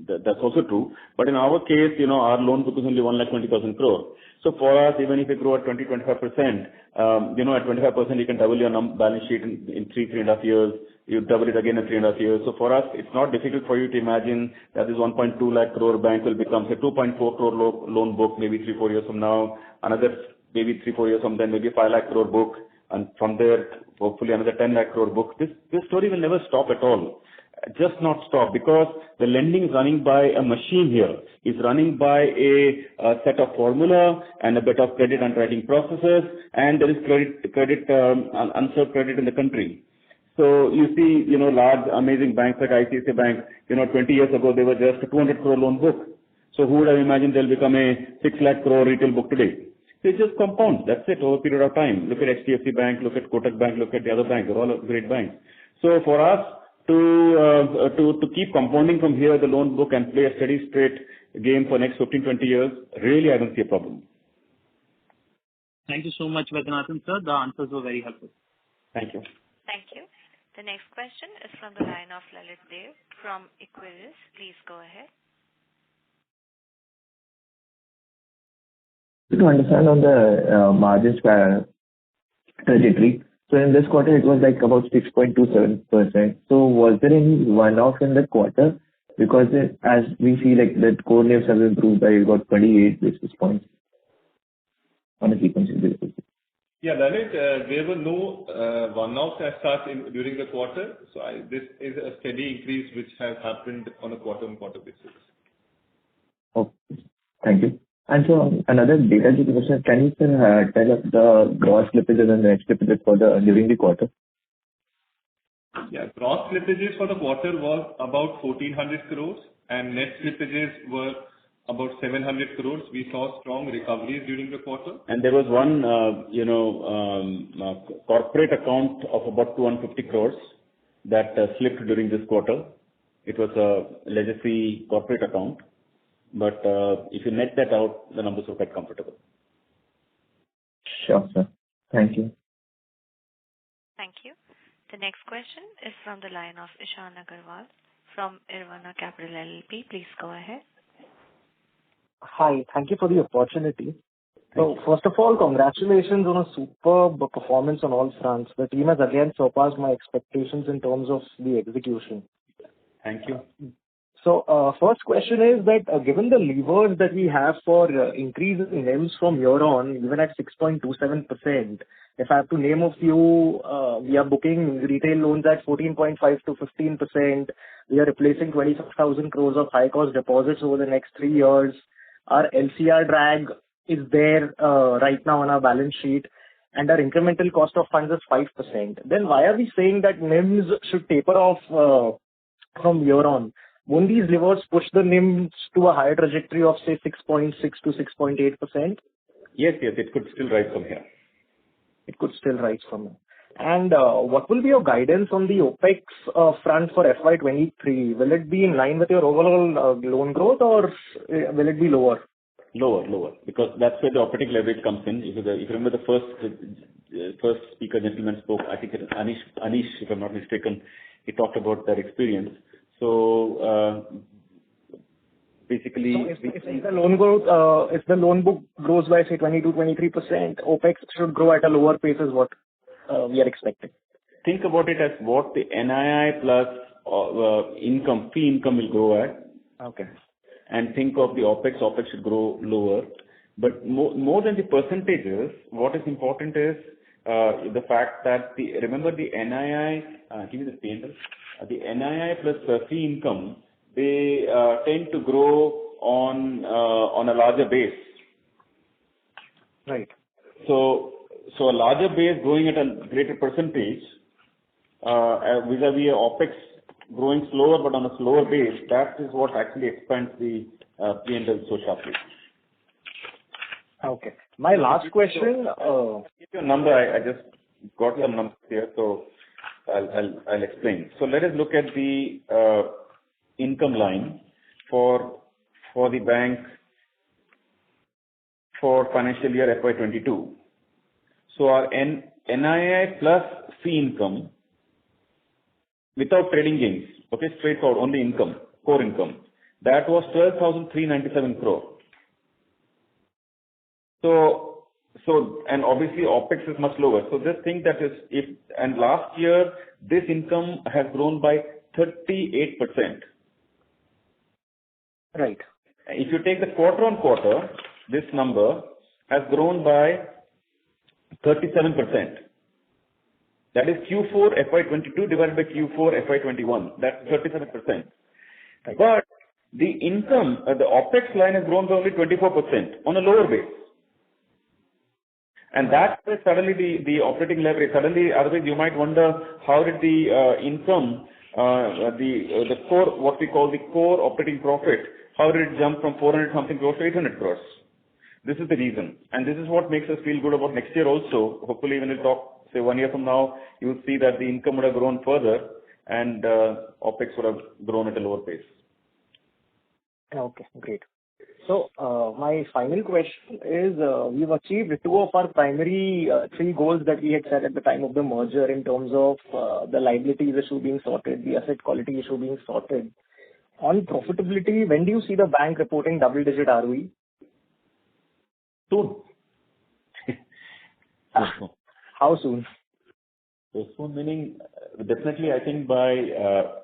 S3: that's also true. But in our case, our loan book is only 1,20,000 crore. So for us, even if we grow at 20-25%, at 25% you can double your balance sheet in 3.5 years. You double it again in 3.5 years. So for us, it's not difficult for you to imagine that this 1.2 lakh crore bank will become say 2.4 crore loan book maybe 3-4 years from now. Another maybe 3-4 years from then, maybe 5 lakh crore book, and from there hopefully another 10 lakh crore book. This story will never stop at all. Just not stop, because the lending is running by a machine here. It's running by a set of formula and a bit of credit underwriting processes, and there is unserved credit in the country. So you see, large amazing banks like ICICI Bank, 20 years ago they were just a 200 crore loan book. So who would have imagined they'll become a 6 lakh crore retail book today? So it just compounds. That's it, over a period of time. Look at HDFC Bank, look at Kotak Bank, look at the other banks. They're all great banks. So for us, to keep compounding from here the loan book and play a steady straight game for next 15-20 years, really I don't see a problem.
S5: Thank you so much, Vaidyanathan sir. The answers were very helpful.
S3: Thank you.
S1: Thank you. The next question is from the line of Lalit Dev from FYERS. Please go ahead.
S6: To understand on the margins trajectory. So in this quarter, it was like about 6.27%. So was there any one-off in the quarter? Because as we see, like that core NIMs have improved by about 28 basis points on a sequential basis.
S4: Yeah, Lalit, there were no one-offs as such during the quarter. So this is a steady increase which has happened on a quarter-on-quarter basis.
S6: Okay, thank you. And so another data question, can you tell us the gross slippages and net slippages during the quarter?
S4: Yeah, gross slippages for the quarter was about 1,400 crores and net slippages were about 700 crores. We saw strong recoveries during the quarter.
S3: And there was one, corporate account of about 250 crores that slipped during this quarter. It was a legacy corporate account. But if you net that out, the numbers were quite comfortable.
S6: Sure, sir. Thank you.
S1: Thank you. The next question is from the line of Ishan Agarwal from Irvana Capital LLP. Please go ahead.
S7: Hi, thank you for the opportunity. So first of all, congratulations on a superb performance on all fronts. The team has again surpassed my expectations in terms of the execution.
S3: Thank you.
S7: So first question is that given the levers that we have for increase in NIMs from here on, even at 6.27%, if I have to name a few, we are booking retail loans at 14.5 to 15%. We are replacing 25,000 crores of high cost deposits over the next 3 years. Our LCR drag is there right now on our balance sheet, and our incremental cost of funds is 5%. Then why are we saying that NIMs should taper off from here on? Won't these levers push the NIMs to a higher trajectory of say 6.6 to 6.8%?
S3: Yes, it could still rise from here.
S7: It could still rise from here. And what will be your guidance on the OPEX front for FY23? Will it be in line with your overall loan growth, or will it be lower?
S3: Lower, because that's where the operating leverage comes in. If you remember the first speaker gentleman spoke, I think it Anish, if I'm not mistaken, he talked about that experience. So basically,
S7: if the loan growth, if the loan book grows by say 22-23%, OPEX should grow at a lower pace is what we are expecting.
S3: Think about it as what the NII plus income, fee income will grow at.
S7: Okay.
S3: And think of the OPEX should grow lower. But more than the percentages, what is important is the fact that remember the NII, give me the P&L. The NII plus fee income, they tend to grow on a larger base.
S7: Right.
S3: So a larger base growing at a greater percentage vis-a-vis OpEx growing slower but on a slower base, that is what actually expands the P&L so sharply.
S7: Okay. My last question.
S3: I'll give you a number. I just got some numbers here, so I'll explain. So let us look at the income line for the bank for financial year FY22. So our NII plus fee income without trading gains, okay, straightforward, only income, core income, that was 12,397 crore. So and obviously OpEx is much lower. So just think that and last year this income has grown by 38%.
S7: Right.
S3: If you take the quarter on quarter, this number has grown by 37%. That is Q4 FY22 divided by Q4 FY21. That's 37%.
S7: Right.
S3: But the income, the OpEx line has grown by only 24% on a lower base. And that's where suddenly the operating leverage, otherwise you might wonder how did the income, the core, what we call the core operating profit, how did it jump from 400 something crores to 800 crores? This is the reason. And this is what makes us feel good about next year also. Hopefully when we talk, say 1 year from now, you will see that the income would have grown further and OpEx would have grown at a lower pace.
S7: Okay, great. So my final question is, we've achieved 2 of our primary 3 goals that we had set at the time of the merger in terms of the liabilities issue being sorted, the asset quality issue being sorted. On profitability, when do you see the bank reporting double-digit ROE?
S3: Soon.
S7: How soon?
S3: So soon meaning definitely I think by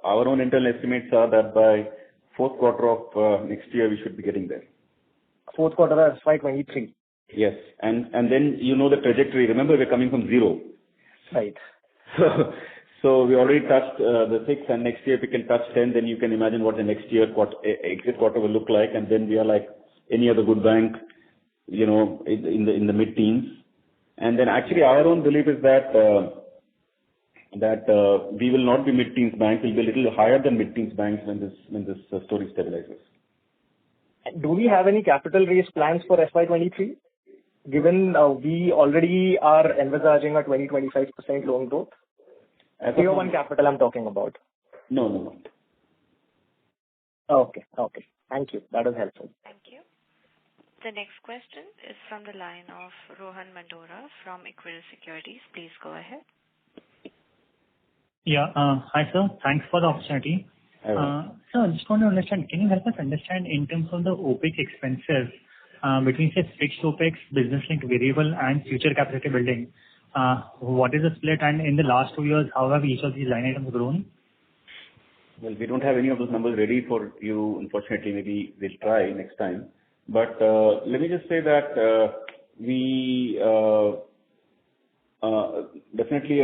S3: our own internal estimates are that by fourth quarter of next year we should be getting there.
S7: Fourth quarter of FY23.
S3: Yes, and then you know the trajectory. Remember, we're coming from 0.
S7: Right.
S3: So we already touched the 6, and next year if we can touch 10, then you can imagine what the next year exit quarter will look like, and then we are like any other good bank, you know, in the mid-teens. And then actually our own belief is that we will not be mid-teens bank. We'll be a little higher than mid-teens banks when this story stabilizes.
S7: Do we have any capital raise plans for FY23? Given we already are envisaging a 20-25% loan growth. Tier 1 capital I'm talking about.
S3: No.
S7: Okay. Thank you. That is helpful.
S1: Thank you. The next question is from the line of Rohan Mandora from Equirus Securities. Please go ahead.
S8: Yeah. Hi, sir. Thanks for the opportunity. So I just want to understand, can you help us understand in terms of the OpEx expenses between, say, fixed OpEx, business-linked variable, and future capacity building? What is the split, and in the last 2 years, how have each of these line items grown?
S3: Well, we don't have any of those numbers ready for you, unfortunately. Maybe we'll try next time. But let me just say that we definitely,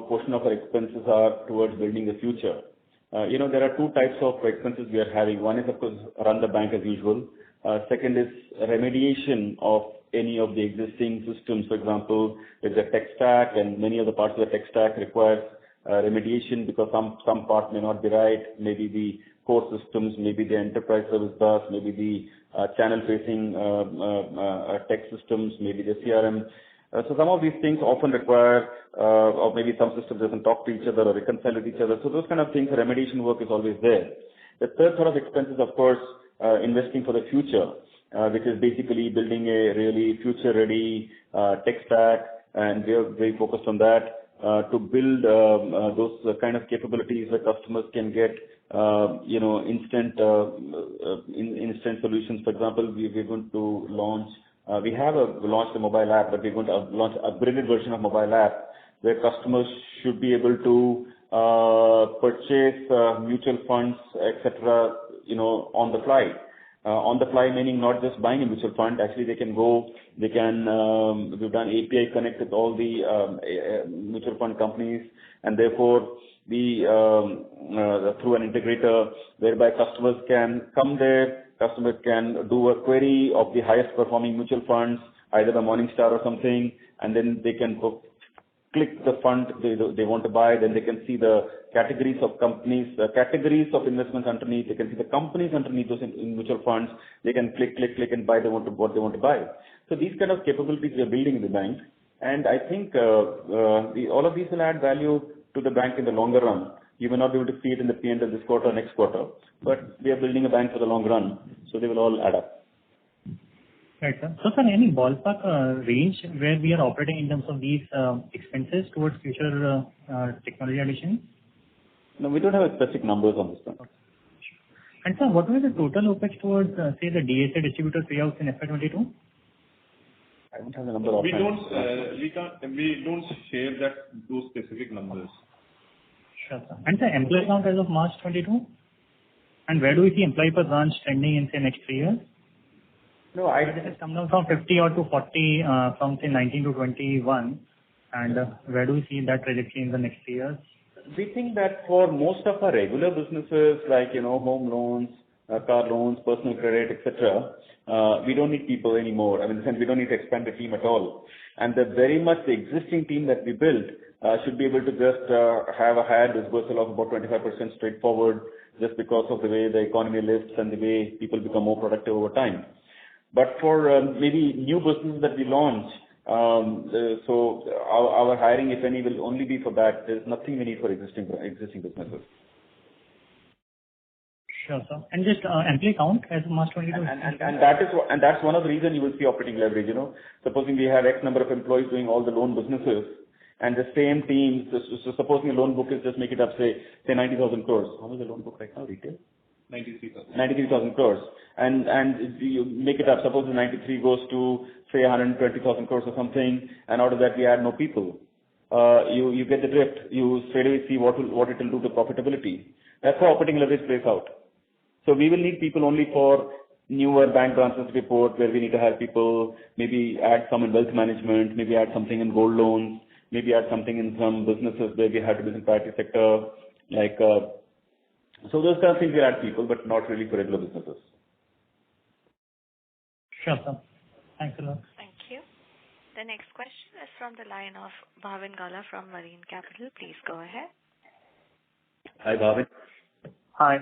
S3: portion of our expenses are towards building the future. There are 2 types of expenses we are having. One is, of course, run the bank as usual. Second is remediation of any of the existing systems. For example, with the tech stack, and many of the parts of the tech stack requires remediation because some part may not be right. Maybe the core systems, maybe the enterprise service bus, maybe the channel-facing tech systems, maybe the CRM. So some of these things often require, or maybe some systems doesn't talk to each other or reconcile with each other. So those kind of things, remediation work is always there. The third sort of expense is, of course, investing for the future, which is basically building a really future-ready tech stack, and we are very focused on that to build those kind of capabilities where customers can get, instant solutions. For example, we're going to launch. We have launched a mobile app, but we're going to launch an upgraded version of mobile app where customers should be able to purchase mutual funds, etc., on the fly. On the fly meaning not just buying a mutual fund. Actually, we've done API connect with all the mutual fund companies, and therefore through an integrator whereby customers can come there. Customers can do a query of the highest performing mutual funds, either the Morningstar or something, and then they can book click the fund they want to buy. Then they can see the categories of companies, categories of investments underneath. They can see the companies underneath those in mutual funds. They can click and buy what they want to buy. So these kind of capabilities we are building in the bank. And I think all of these will add value to the bank in the longer run. You may not be able to see it in the P&L this quarter or next quarter, but we are building a bank for the long run, so they will all add up.
S8: Right, sir. So, sir, any ballpark range where we are operating in terms of these expenses towards future technology additions?
S3: No, we don't have specific numbers on this one.
S8: Okay. And sir, what was the total OPEX towards, say, the DSA distributor payouts in FY22?
S3: I don't have the number offhand.
S4: We don't share those specific numbers.
S8: Sure, sir. And the employee count as of March 22? And where do we see employee per branch trending in, say, next 3 years?
S3: No,
S8: this has come down from 50 or to 40 from, say, 19 to 21. And where do we see that trajectory in the next 3 years?
S3: We think that for most of our regular businesses like, home loans, car loans, personal credit, etc., we don't need people anymore. I mean, in the sense we don't need to expand the team at all. And very much the existing team that we built should be able to just have a higher disbursal of about 25% straightforward just because of the way the economy lifts and the way people become more productive over time. But for maybe new businesses that we launch, so our hiring, if any, will only be for that. There's nothing we need for existing businesses.
S8: Sure, sir. And just employee count as of March 22.
S3: And that's one of the reasons you will see operating leverage. Supposing we have X number of employees doing all the loan businesses, and the same team. So supposing a loan book is, just make it up, say 90,000 crores. How much is the loan book right now, retail? 93,000 crores. And you make it up. Suppose the 93 goes to say 120,000 crores or something, and out of that we add no people. You get the drift. You straight away see what it will do to profitability. That's how operating leverage plays out. So we will need people only for newer bank branches report where we need to hire people, maybe add some in wealth management, maybe add something in gold loans, maybe add something in some businesses where we have to be in priority sector, like, so those kind of things we add people, but not really for regular businesses.
S8: Sure, sir. Thanks a lot.
S1: Thank you. The next question is from the line of Bhavin Gala from Marine Capital. Please go ahead.
S3: Hi, Bhavin.
S9: Hi.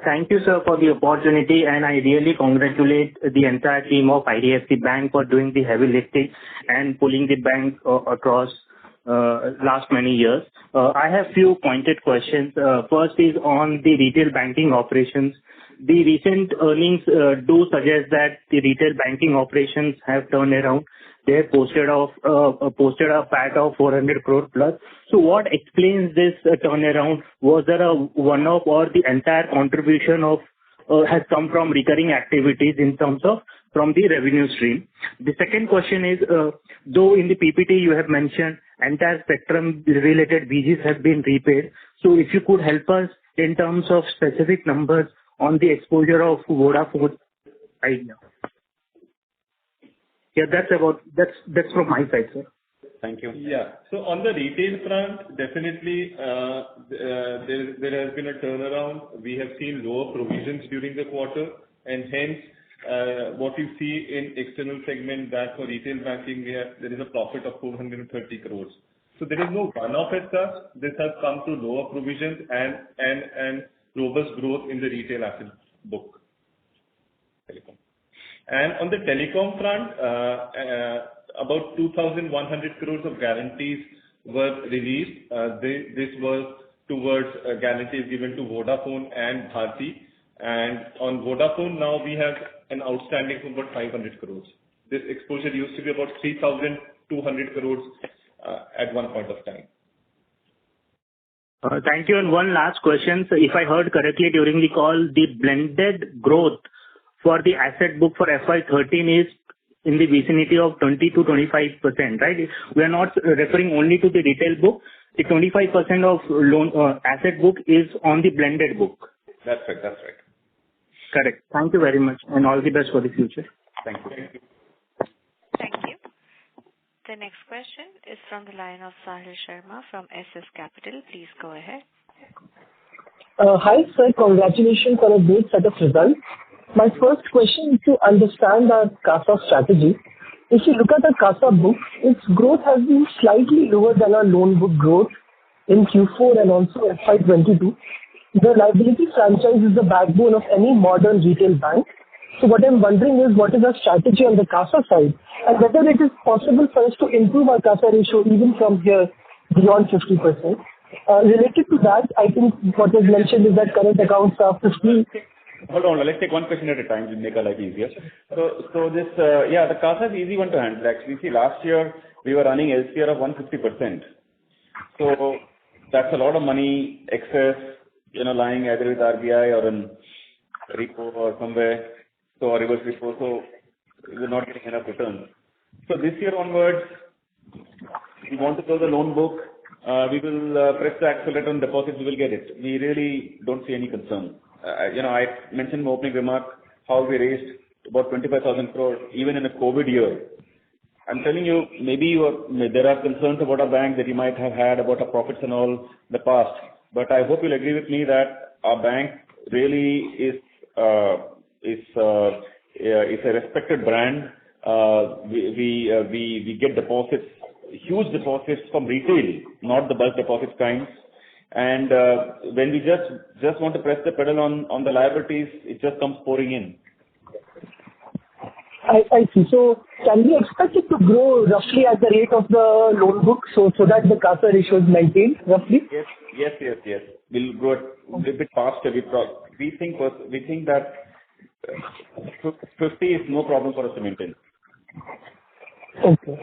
S9: Thank you, sir, for the opportunity, and I really congratulate the entire team of IDFC Bank for doing the heavy lifting and pulling the bank across last many years. I have few pointed questions. First is on the retail banking operations. The recent earnings do suggest that the retail banking operations have turned around. They have posted a PAT of 400 crore plus. So what explains this turnaround? Was there a one-off, or the entire contribution has come from recurring activities in terms of from the revenue stream? The second question is, though in the PPT you have mentioned entire spectrum related BGs have been repaid. So if you could help us in terms of specific numbers on the exposure of Vodafone Idea. Yeah, that's from my side, sir.
S3: Thank you.
S4: Yeah. So on the retail front, definitely there has been a turnaround. We have seen lower provisions during the quarter, and hence what you see in external segment, that for retail banking there is a profit of 430 crores. So there is no one-off as such. This has come to lower provisions and robust growth in the retail asset book. Telecom. And on the telecom front, about 2,100 crores of guarantees were released. This was towards guarantees given to Vodafone and Bharti. And on Vodafone now we have an outstanding of about 500 crores. This exposure used to be about 3,200 crores at one point of time.
S9: Thank you. And one last question. So if I heard correctly during the call, the blended growth for the asset book for FY13 is in the vicinity of 20 to 25%, right? We are not referring only to the retail book. The 25% of loan asset book is on the blended book.
S3: That's right.
S9: Correct. Thank you very much, and all the best for the future.
S3: Thank you.
S1: Thank you. The next question is from the line of Sahil Sharma from SS Capital. Please go ahead.
S10: Hi, sir. Congratulations on a great set of results. My first question is to understand our CASA strategy. if you look at the CASA book, its growth has been slightly lower than our loan book growth in Q4 and also FY22. The liability franchise is the backbone of any modern retail bank. So what I'm wondering is what is our strategy on the CASA side and whether it is possible for us to improve our CASA ratio even from here beyond 50%. Related to that, I think what was mentioned is that current accounts are 50.
S3: Hold on, let's take one question at a time to make our life easier. So this, the CASA is easy one to handle. Actually, see, last year we were running LCR of 150%. So that's a lot of money, excess, lying either with RBI or in repo or somewhere, or reverse repo. So we're not getting enough returns. So this year onwards, we want to grow the loan book. We will press the accelerator on deposits. We will get it. We really don't see any concern. I mentioned in my opening remark how we raised about 25,000 crores even in a COVID year. I'm telling you, maybe there are concerns about our bank that you might have had about our profits and all in the past. But I hope you'll agree with me that our bank really is a respected brand. We get deposits, huge deposits from retail, not the bulk deposits kinds. And when we just want to press the pedal on the liabilities, it just comes pouring in.
S10: I see. So can we expect it to grow roughly at the rate of the loan book so that the CASA ratio is maintained roughly?
S3: Yes. We'll grow a little bit faster. We think that 50 is no problem for us to maintain.
S10: Okay.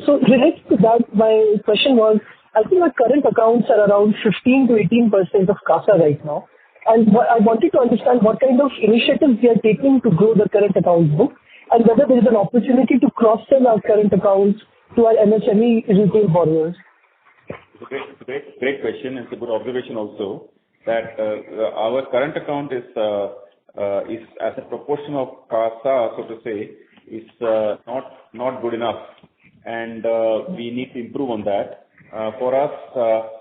S10: So related to that, my question was, I think our current accounts are around 15 to 18% of CASA right now. And I wanted to understand what kind of initiatives we are taking to grow the current account book and whether there is an opportunity to cross-sell our current accounts to our MSME retail borrowers.
S3: It's a great question. It's a good observation also that our current account is as a proportion of CASA, so to say, is not good enough, and we need to improve on that. For us,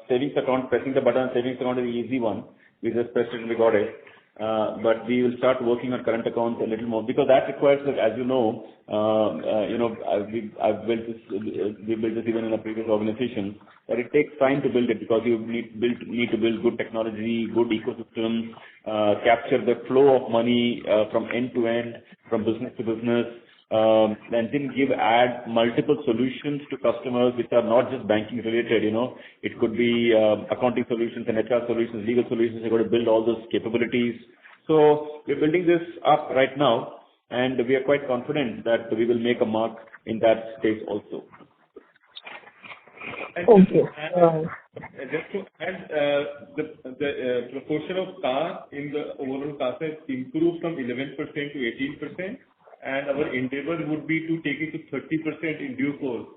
S3: savings account, pressing the button on savings account is the easy one. We just pressed it and we got it. But we will start working on current accounts a little more because that requires, as you know, I've built this. We built this even in a previous organization. That it takes time to build it because you need to build good technology, good ecosystem, capture the flow of money from end to end, from business to business. And then add multiple solutions to customers which are not just banking related, It could be accounting solutions and HR solutions, legal solutions. You've got to build all those capabilities. So we're building this up right now, and we are quite confident that we will make a mark in that space also.
S10: Okay.
S4: Just to add, the proportion of CASA in the overall CASA has improved from 11% to 18%. And our endeavor would be to take it to 30% in due course,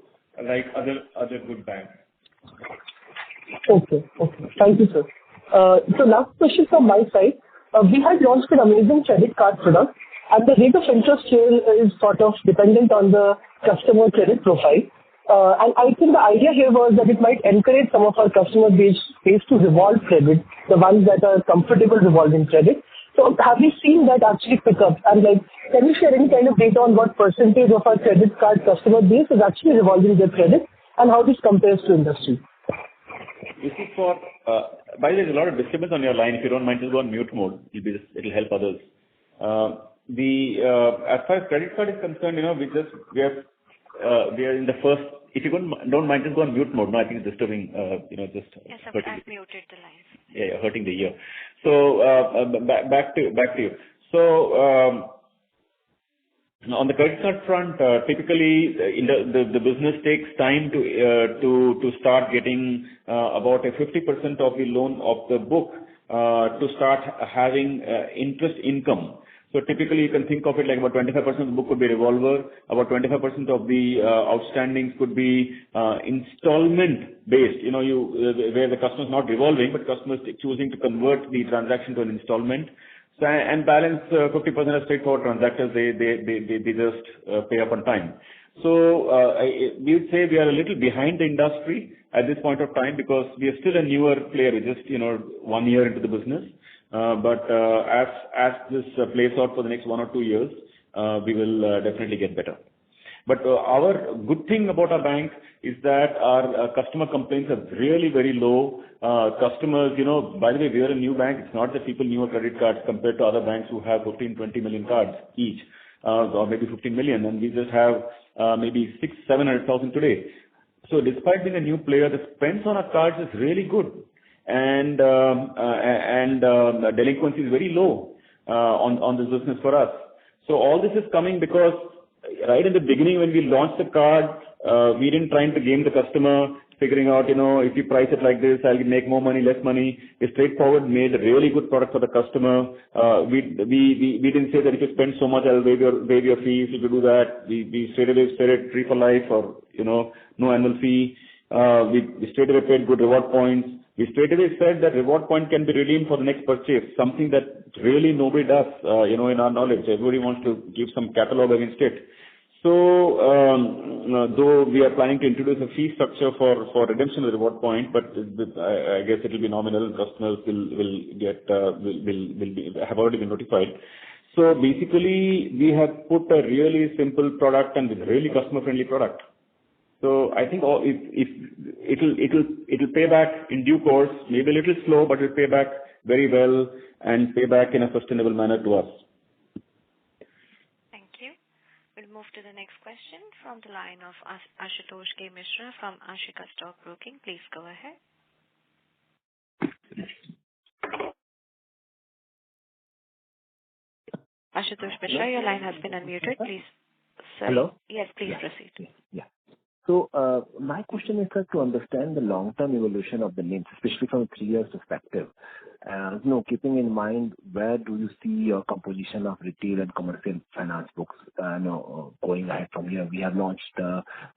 S4: like other good banks.
S10: Okay. Thank you, sir. So last question from my side. We had launched an amazing credit card product, and the rate of interest here is sort of dependent on the customer credit profile. And I think the idea here was that it might encourage some of our customer base to revolve credit, the ones that are comfortable revolving credit. So have you seen that actually pick up? And can you share any kind of data on what percentage of our credit card customer base is actually revolving their credit and how this compares to industry?
S3: This is by the way, there's a lot of disturbance on your line. If you don't mind, just go on mute mode. It'll help others. As far as credit card is concerned, we are in the first. If you don't mind, just go on mute mode. No, I think it's disturbing.
S1: Yes, I've muted the lines.
S3: Yeah, hurting the ear. So back to you. So on the credit card front, typically the business takes time to start getting about a 50% of the loan of the book to start having interest income. So typically you can think of it like about 25% of the book could be revolver, about 25% of the outstandings could be installment based, where the customer is not revolving, but customer is choosing to convert the transaction to an installment. So, and balance 50% are straightforward transactors, they just pay up on time. So we would say we are a little behind the industry at this point of time because we are still a newer player. We're just 1 year into the business. But as this plays out for the next 1 or 2 years, we will definitely get better. But our good thing about our bank is that our customer complaints are really very low. Customers, by the way, we are a new bank. It's not that people knew our credit cards compared to other banks who have 15, 20 million cards each, or maybe 15 million, and we just have maybe 700,000 today. So despite being a new player, the spends on our cards is really good, and the delinquency is very low on this business for us. So all this is coming because right in the beginning when we launched the card, we didn't try to game the customer, figuring out, if you price it like this, I'll make more money, less money. We straightforward made a really good product for the customer. We didn't say that if you spend so much, I'll waive your fees. If you do that, we straight away said it free for life or, no annual fee. We straight away paid good reward points. We straight away said that reward point can be redeemed for the next purchase, something that really nobody does, in our knowledge. Everybody wants to give some catalog against it. So, though we are planning to introduce a fee structure for redemption of the reward point, but I guess it will be nominal. Customers have already been notified. So basically, we have put a really simple product and a really customer-friendly product. So I think it'll pay back in due course, maybe a little slow, but it'll pay back very well and pay back in a sustainable manner to us.
S1: Thank you. We'll move to the next question from the line of Ashutosh K. Mishra from Ashika Stock Broking. Please go ahead. Ashutosh Mishra, your line has been unmuted. Please. Sorry.
S11: Hello?
S1: Yes, please proceed.
S11: Yeah. So my question is to understand the long-term evolution of the names, especially from a 3-year perspective. Keeping in mind where do you see your composition of retail and commercial finance books going ahead from here? We have launched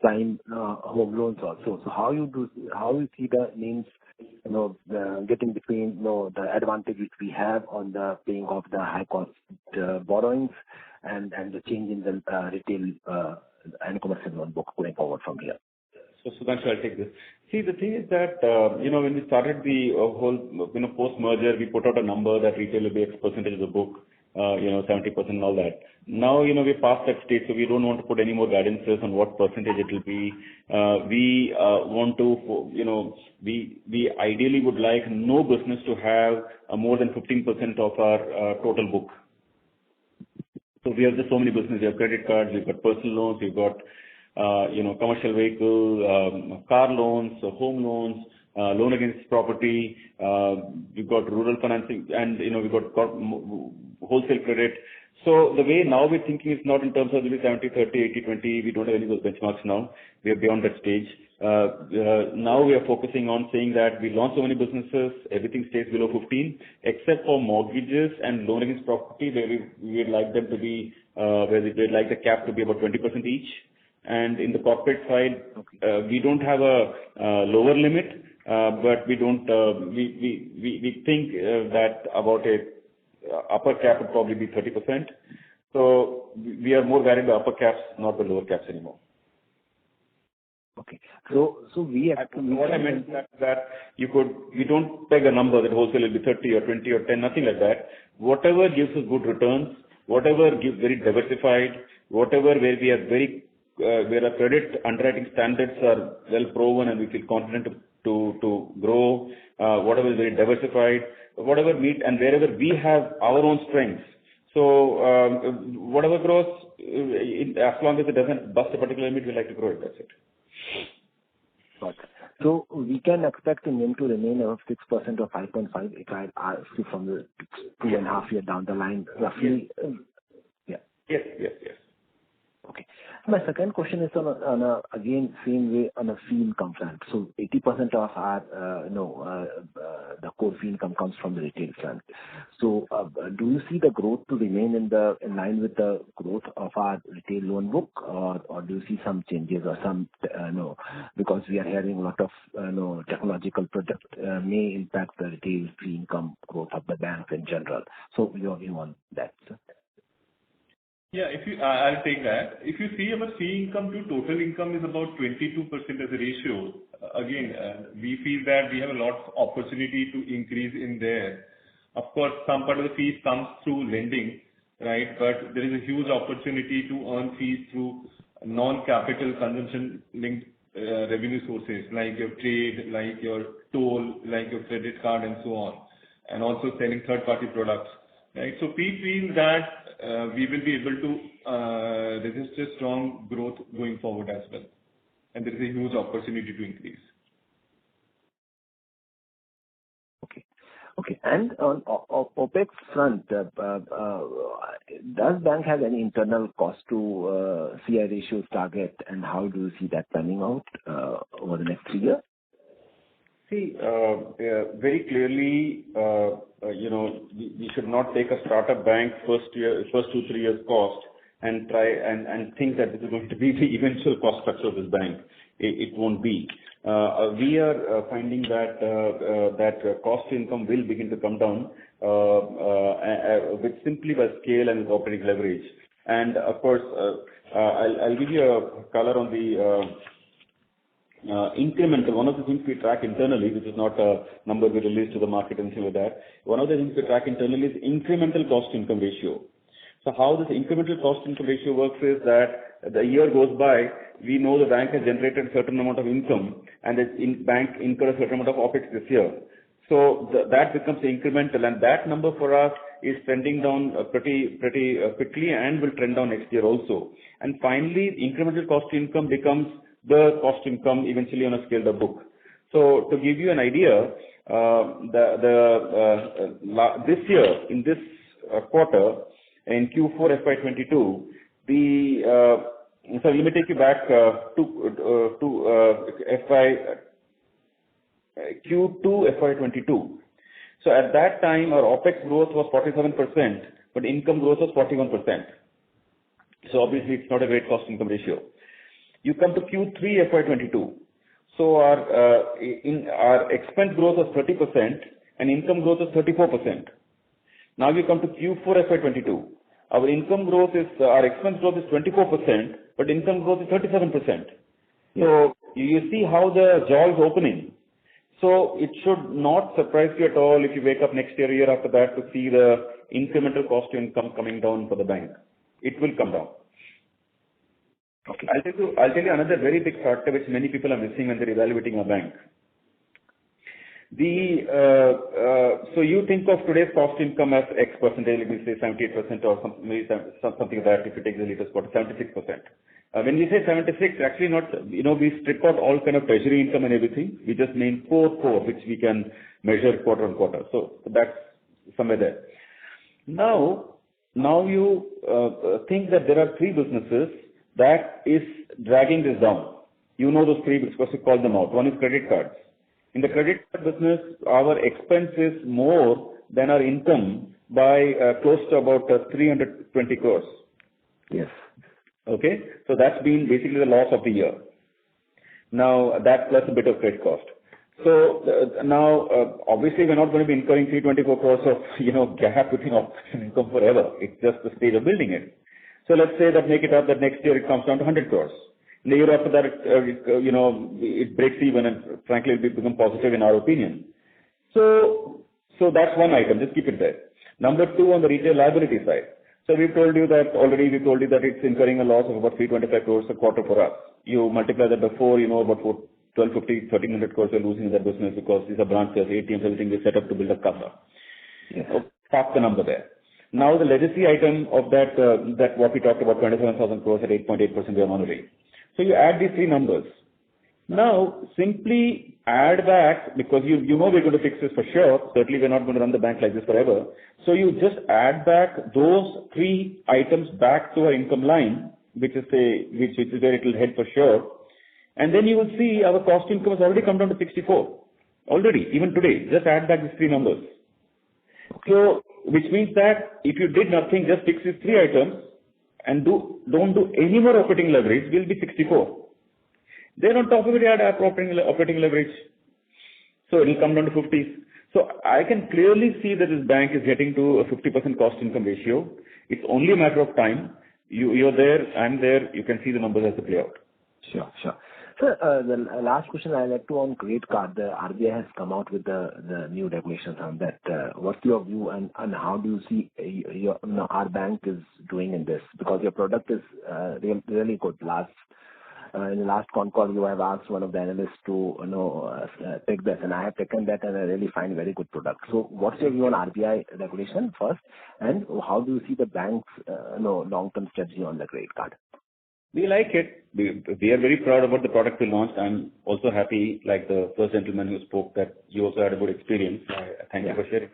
S11: prime home loans also. So how you see the names getting between the advantage which we have on the paying off the high cost borrowings and the change in the retail and commercial loan book going forward from here?
S3: So Sudhanshu, I'll take this. See, the thing is that, when we started the whole, post-merger, we put out a number that retail will be X percentage of the book, 70% and all that. Now, we're past that stage, so we don't want to put any more guidances on what percentage it will be. We want to, we ideally would like no business to have more than 15% of our total book. So we have just so many businesses. We have credit cards, we've got personal loans, we've got, commercial vehicle, car loans, home loans, loan against property, we've got rural financing, and, we've got wholesale credit. So the way now we're thinking is not in terms of maybe 70, 30, 80, 20. We don't have any of those benchmarks now. We are beyond that stage. Now we are focusing on saying that we launch so many businesses, everything stays below 15, except for mortgages and loan against property, where we would like them to be, where we'd like the cap to be about 20% each. And in the corporate side, we don't have a lower limit, but we don't. We think that about a upper cap would probably be 30%. So we are more worried about upper caps, not the lower caps anymore.
S11: Okay. So we have to.
S3: What I meant that we don't peg a number that wholesale will be 30 or 20 or 10, nothing like that. Whatever gives us good returns, whatever gives very diversified, whatever where we are very where our credit underwriting standards are well proven and we feel confident to grow, whatever is very diversified, whatever meet and wherever we have our own strengths. So whatever grows, as long as it doesn't bust a particular limit, we like to grow it. That's it.
S11: Got it. So we can expect the NIM to remain above 6% or 5.5 if I see from the 2.5 year down the line, roughly. Yeah.
S3: Yes.
S11: Okay. My second question is on a again same way on a fee income front. So 80% of our the core fee income comes from the retail front. So do you see the growth to remain in line with the growth of our retail loan book, or do you see some changes or some because we are hearing a lot of technological project may impact the retail fee income growth of the bank in general. So your view on that, sir?
S4: Yeah, I'll take that. If you see our fee income to total income is about 22% as a ratio. Again, we feel that we have a lot of opportunity to increase in there. Of course, some part of the fees comes through lending, right? But there is a huge opportunity to earn fees through non-capital consumption linked revenue sources like your trade, like your toll, like your credit card and so on, and also selling third-party products. Right. So we feel that we will be able to register strong growth going forward as well, and there is a huge opportunity to increase.
S11: Okay. And on OpEx front, does bank have any internal cost to CI ratios target, and how do you see that panning out over the next 3 years?
S3: See, very clearly, we should not take a startup bank first 2-3 years cost and try and think that this is going to be the eventual cost structure of this bank. It won't be. We are finding that cost to income will begin to come down with simply by scale and operating leverage. And of course, I'll give you a color on the incremental. One of the things we track internally, which is not a number we release to the market and things like that. One of the things we track internally is incremental cost to income ratio. So how this incremental cost to income ratio works is that the year goes by, we know the bank has generated a certain amount of income and the bank incurred a certain amount of OpEx this year. So that becomes incremental, and that number for us is trending down pretty quickly and will trend down next year also. And finally, incremental cost to income becomes the cost income eventually on a scaled up book. So to give you an idea, this year in this quarter in Q4 FY22, so let me take you back to Q2 FY22. So at that time, our OpEx growth was 47%, but income growth was 41%. So obviously, it's not a great cost income ratio. You come to Q3 FY22. So our expense growth was 30% and income growth was 34%. Now you come to Q4 FY22. Our expense growth is 24%, but income growth is 37%. So you see how the jaw is opening. So it should not surprise you at all if you wake up next year after that, to see the incremental cost to income coming down for the bank. It will come down.
S11: Okay.
S3: I'll tell you another very big factor which many people are missing when they're evaluating a bank. So you think of today's cost income as X percentage, let me say 78% or something like that. If you take the latest quarter, 76%. When we say 76, actually not, we strip out all kind of treasury income and everything. We just name core, which we can measure quarter on quarter. So that's somewhere there. Now you think that there are three businesses that is dragging this down. You know those three because we call them out. One is credit cards. In the credit card business, our expense is more than our income by close to about 320 crores.
S11: Yes.
S3: Okay, so that's been basically the loss of the year. Now that plus a bit of credit cost. So now obviously we're not going to be incurring 324 crores of gap between OpEx and income forever. It's just the stage of building it. So let's say that make it up that next year it comes down to 100 crores. In the year after that, it breaks even, and frankly, it will become positive in our opinion. So that's one item. Just keep it there. Number two, on the retail liability side. So we've told you that it's incurring a loss of about 325 crores a quarter for us. You multiply that by 4, about 1,250, 1,300 crores we're losing in that business because these are branches, ATMs, everything we set up to build a CASA.
S11: Yes.
S3: Park the number there. Now the legacy item of that what we talked about, 27,000 crores at 8.8% we are monitoring. So you add these three numbers. Now simply add back, because you know we're going to fix this for sure. Certainly we're not going to run the bank like this forever. So you just add back those three items back to our income line, which is where it will head for sure. And then you will see our cost income has already come down to 64. Already, even today. Just add back these three numbers. So which means that if you did nothing, just fix these three items and don't do any more operating leverage, will be 64. Then on top of it, add operating leverage. So it will come down to 50s. So I can clearly see that this bank is getting to a 50% cost income ratio. It's only a matter of time. You're there, I'm there. You can see the numbers as they play out.
S11: Sure. Sir, the last question I like to on credit card. The RBI has come out with the new regulations on that. What's your view and how do you see our bank is doing in this? Because your product is really good. In the last con call, you have asked one of the analysts to take this, and I have taken that, and I really find very good product. So, what's your view on RBI regulation first, and how do you see the bank's long-term strategy on the credit card?
S3: We like it. We are very proud about the product we launched. I'm also happy, like the first gentleman who spoke, that you also had a good experience. Thank you for sharing.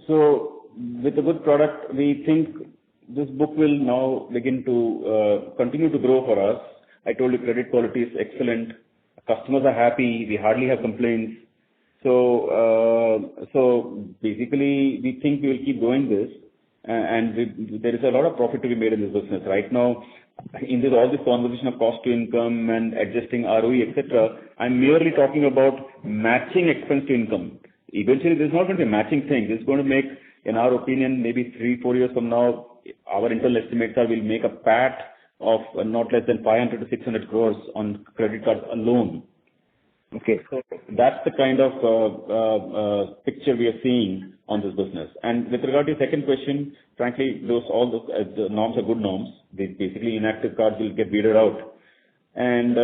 S3: So, with a good product, we think this book will now begin to continue to grow for us. I told you credit quality is excellent. Customers are happy. We hardly have complaints. So basically, we think we will keep doing this. And there is a lot of profit to be made in this business. Right now, in all this conversation of cost to income and adjusting ROE, etc., I'm merely talking about matching expense to income. Eventually, there's not going to be a matching thing. This is going to make, in our opinion, maybe 3-4 years from now, our internal estimates are we'll make a PAT of not less than 500 to 600 crores on credit cards alone. Okay, so that's the kind of picture we are seeing on this business. And with regard to your second question, frankly, the norms are good norms. Basically, inactive cards will get weeded out. And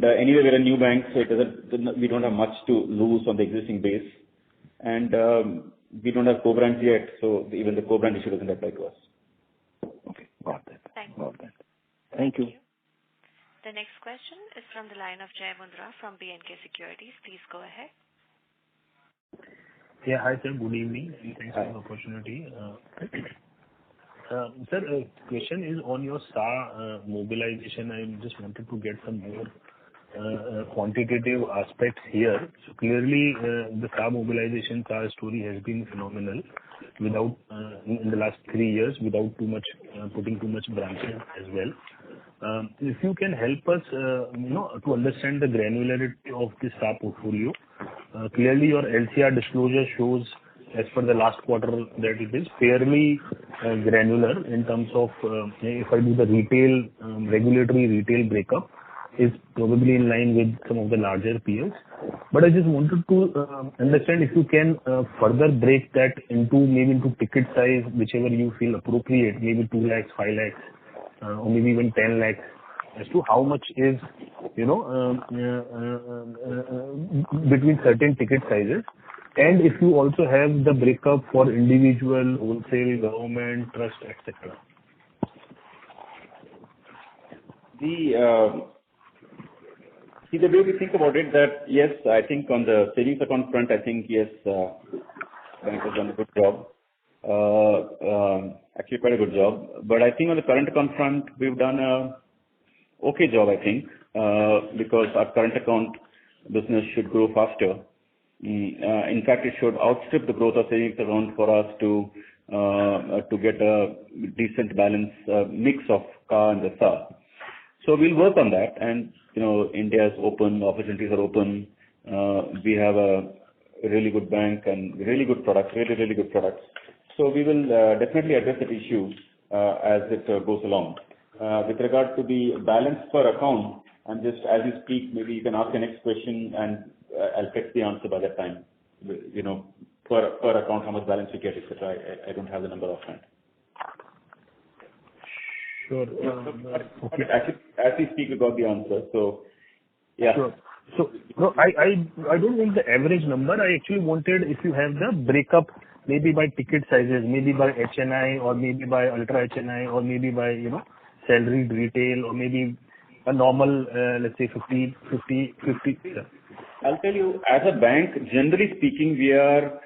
S3: anyway, we're a new bank, so we don't have much to lose on the existing base. And we don't have co-brands yet, so even the co-brand issue doesn't apply to us.
S11: Okay, got that.
S1: Thank
S11: you.
S1: The next question is from the line of Jai Mundra from B&K Securities. Please go ahead.
S12: Yeah, hi sir, good evening and thanks for the opportunity. Sir, question is on your SA mobilization. I just wanted to get some more quantitative aspects here. So clearly, the SA mobilization SA story has been phenomenal without in the last 3 years without putting too much branches as well. If you can help us, to understand the granularity of the SA portfolio. Clearly, your LCR disclosure shows, as per the last quarter, that it is fairly granular in terms of if I do the regulatory retail breakup, is probably in line with some of the larger peers. But I just wanted to understand if you can further break that into ticket size, whichever you feel appropriate, maybe 2 lakhs, 5 lakhs, or maybe even 10 lakhs, as to how much is, between certain ticket sizes. And if you also have the breakup for individual, wholesale, government, trust, etc.
S3: See, the way we think about it, that yes, I think on the savings account front, I think yes, bank has done a good job. Actually, quite a good job. But I think on the current account front, we've done a okay job, I think, because our current account business should grow faster. In fact, it should outstrip the growth of savings account for us to get a decent balance mix of CA and the SA. So we'll work on that, and India is open, opportunities are open. We have a really good bank and really good products, really good products. So we will definitely address that issue as it goes along. With regard to the balance per account, and just as you speak, maybe you can ask the next question and I'll fetch the answer by that time. Per account, how much balance you get, etc. I don't have the number offhand.
S12: Sure.
S3: Okay. As we speak, we got the answer. So, yeah.
S12: Sure. So, no, I don't want the average number. I actually wanted if you have the breakup, maybe by ticket sizes, maybe by HNI, or maybe by ultra HNI, or maybe by salaried retail, or maybe a normal, let's say 50.
S3: I'll tell you, as a bank, generally speaking, we are,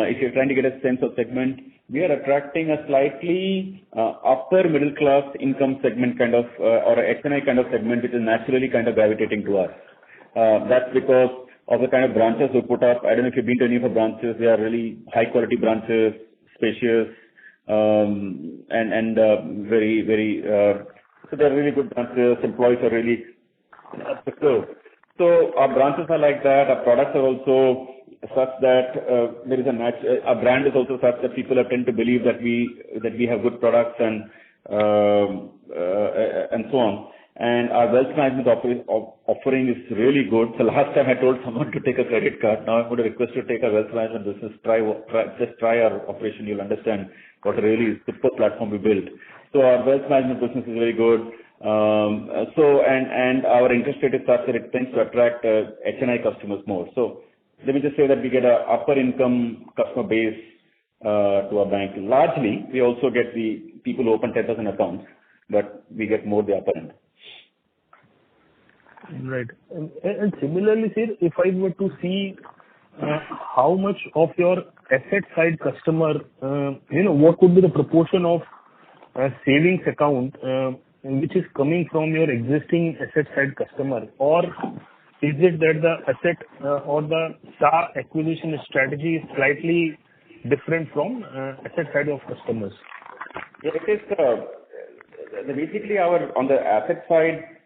S3: if you're trying to get a sense of segment, we are attracting a slightly upper middle class income segment kind of, or a HNI kind of segment, which is naturally kind of gravitating to us. That's because of the kind of branches we put up. I don't know if you've been to any of our branches. They are really high quality branches, spacious, and very, very, so they're really good branches. Employees are really secure. So our branches are like that. Our products are also such that there is our brand is also such that people tend to believe that we have good products, and and so on. And our wealth management offering is really good. So last time I told someone to take a credit card. Now I'm going to request you to take a wealth management business. Just try our operation. You'll understand what a really super platform we built. So our wealth management business is very good. And our interest rate is such that it tends to attract HNI customers more. So let me just say that we get a upper income customer base to our bank. Largely, we also get the people who open 10,000 accounts, but we get more the upper end.
S12: Right. And similarly, sir, if I were to see how much of your asset side customer, what could be the proportion of savings account which is coming from your existing asset side customer, or is it that the asset or the SA acquisition strategy is slightly different from asset side of customers?
S3: Yeah, it is basically on the asset side,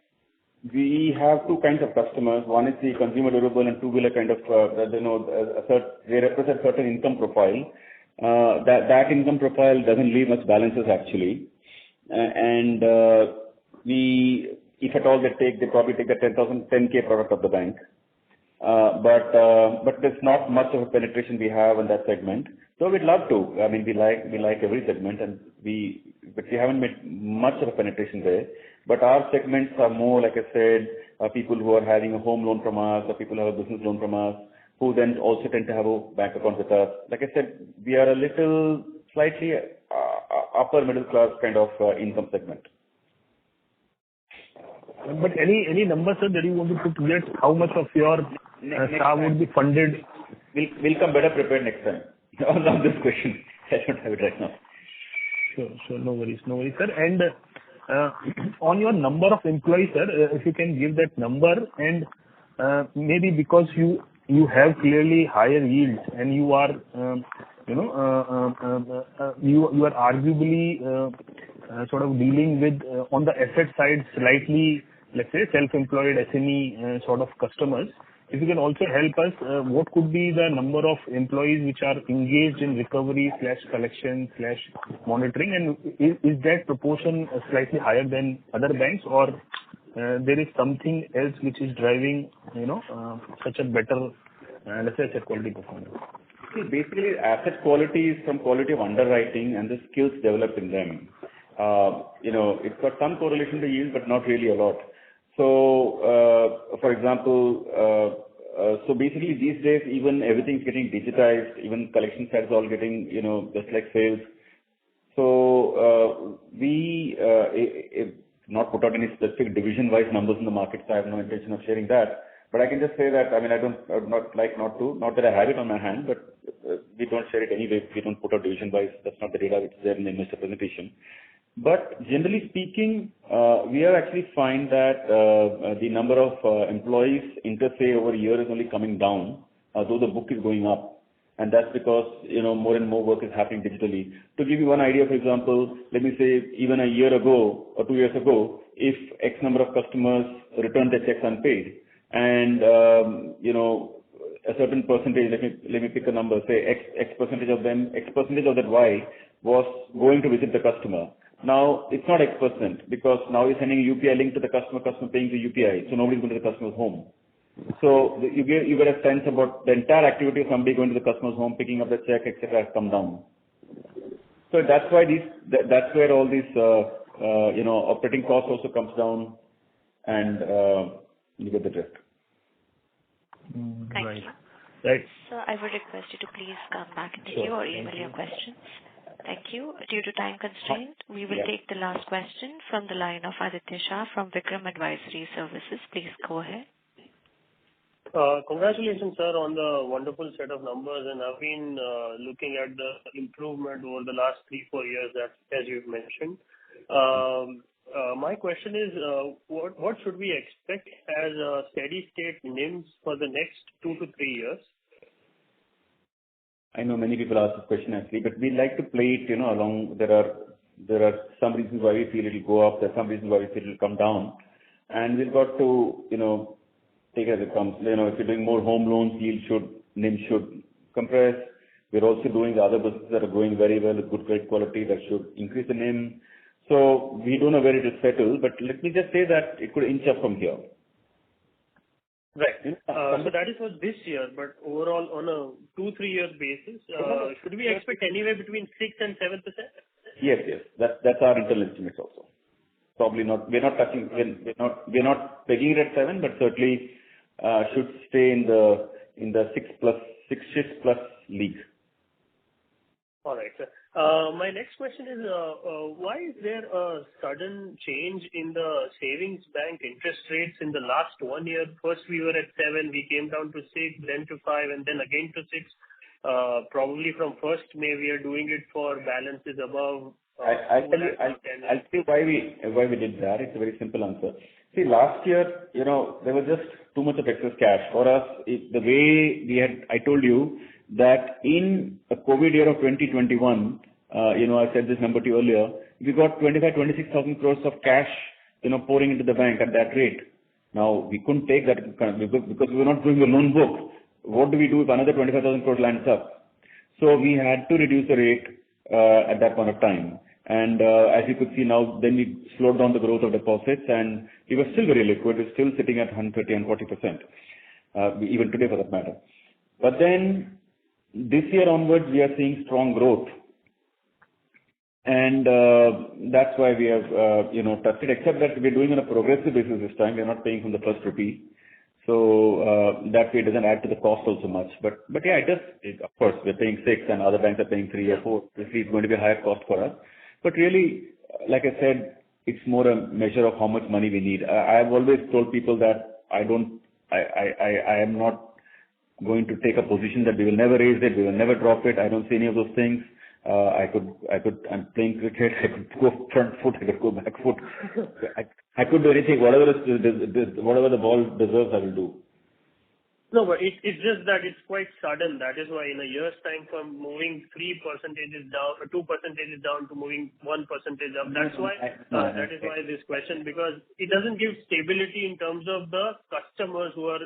S3: we have two kinds of customers. One is the consumer durable and two-wheeler kind of, they represent certain income profile. That income profile doesn't leave much balances actually. And if at all they probably take the 10K product of the bank. But there's not much of a penetration we have in that segment. So we'd love to. I mean, we like every segment, but we haven't made much of a penetration there. But our segments are more, like I said, people who are having a home loan from us, or people who have a business loan from us, who then also tend to have a bank account with us. Like I said, we are a little slightly upper middle class kind of income segment.
S12: But any numbers, sir, that you want to put together, how much of your SA would be funded?
S3: We'll come better prepared next time on this question. I don't have it right now.
S12: Sure. No worries, sir. And on your number of employees, sir, if you can give that number, and maybe because you have clearly higher yields and you are you are arguably sort of dealing with on the asset side slightly, let's say, self-employed SME sort of customers. If you can also help us, what could be the number of employees which are engaged in recovery/collection/monitoring, and is that proportion slightly higher than other banks, or there is something else which is driving such a better let's say asset quality performance?
S3: See, basically asset quality is from quality of underwriting and the skills developed in them. It's got some correlation to yield, but not really a lot. So, for example, so basically these days, even everything's getting digitized, even collection side is all getting, just like sales. So, we not put out any specific division-wise numbers in the market, so I have no intention of sharing that. But I can just say that, I mean, not that I have it on my hand, but we don't share it anyway. We don't put out division-wise. That's not the data which is there in the investor presentation. But generally speaking, we have actually find that the number of employees inter-say over a year is only coming down, though the book is going up. And that's because, more and more work is happening digitally. To give you one idea, for example, let me say even a year ago or 2 years ago, if X number of customers returned their checks unpaid, and, a certain percentage, let me pick a number, say X percentage of them, X percentage of that Y was going to visit the customer. Now, it's not X%, because now you're sending a UPI link to the customer paying the UPI, so nobody's going to the customer's home. So you get a sense about the entire activity of somebody going to the customer's home, picking up the check, etc. has come down. So that's why that's where all these, operating costs also comes down, and you get the drift.
S1: Thank you.
S12: Right.
S1: So I would request you to please come back in the queue or email your questions. Thank you. Due to time constraint, we will take the last question from the line of Aditya Shah from Vikram Advisory Services. Please go ahead.
S13: Congratulations, sir, on the wonderful set of numbers, and I've been looking at the improvement over the last 3-4 years, as you've mentioned. My question is, what should we expect as a steady state NIMs for the next 2 to 3 years?
S3: I know many people ask this question actually, but we like to play it, along. There are some reasons why we feel it will go up. There are some reasons why we feel it will come down, and we've got to, take it as it comes. If you're doing more home loans, NIM should compress. We're also doing the other businesses that are going very well with good credit quality that should increase the NIM. So we don't know where it will settle, but let me just say that it could inch up from here.
S13: Right. So that is for this year, but overall on a 2-3 year basis, should we expect anywhere between 6 and 7%?
S3: Yes. That's our internal estimates also. Probably not. We're not touching. We're not pegging it at 7, but certainly should stay in the 6+ league.
S13: All right, sir. My next question is, why is there a sudden change in the savings bank interest rates in the last 1 year? First we were at 7, we came down to 6, then to 5, and then again to 6. Probably from 1st May we are doing it for balances above.
S3: I'll tell you why we did that. It's a very simple answer. See, last year, there was just too much of excess cash for us. The way I told you that in a COVID year of 2021, I said this number to you earlier, we got 26,000 crores of cash, pouring into the bank at that rate. Now, we couldn't take that because we were not doing a loan book. What do we do if another 25,000 crores lands up? So we had to reduce the rate at that point of time. And as you could see now, then we slowed down the growth of deposits, and we were still very liquid. We're still sitting at 130 and 40%, even today for that matter. But then this year onwards, we are seeing strong growth. And that's why we have, touched it, except that we're doing on a progressive basis this time. We're not paying from the first rupee. So that way it doesn't add to the cost also much. But yeah, of course, we're paying 6 and other banks are paying 3 or 4. It's going to be a higher cost for us. But really, like I said, it's more a measure of how much money we need. I've always told people that I am not going to take a position that we will never raise it, we will never drop it. I don't see any of those things. I'm playing cricket, I could go front foot, I could go back foot. I could do anything, whatever the ball deserves, I will do.
S13: No, but it's just that it's quite sudden. That is why in a year's time from moving 3% down, 2% down to moving 1% up. That's why, that is why this question, because it doesn't give stability in terms of the customers who are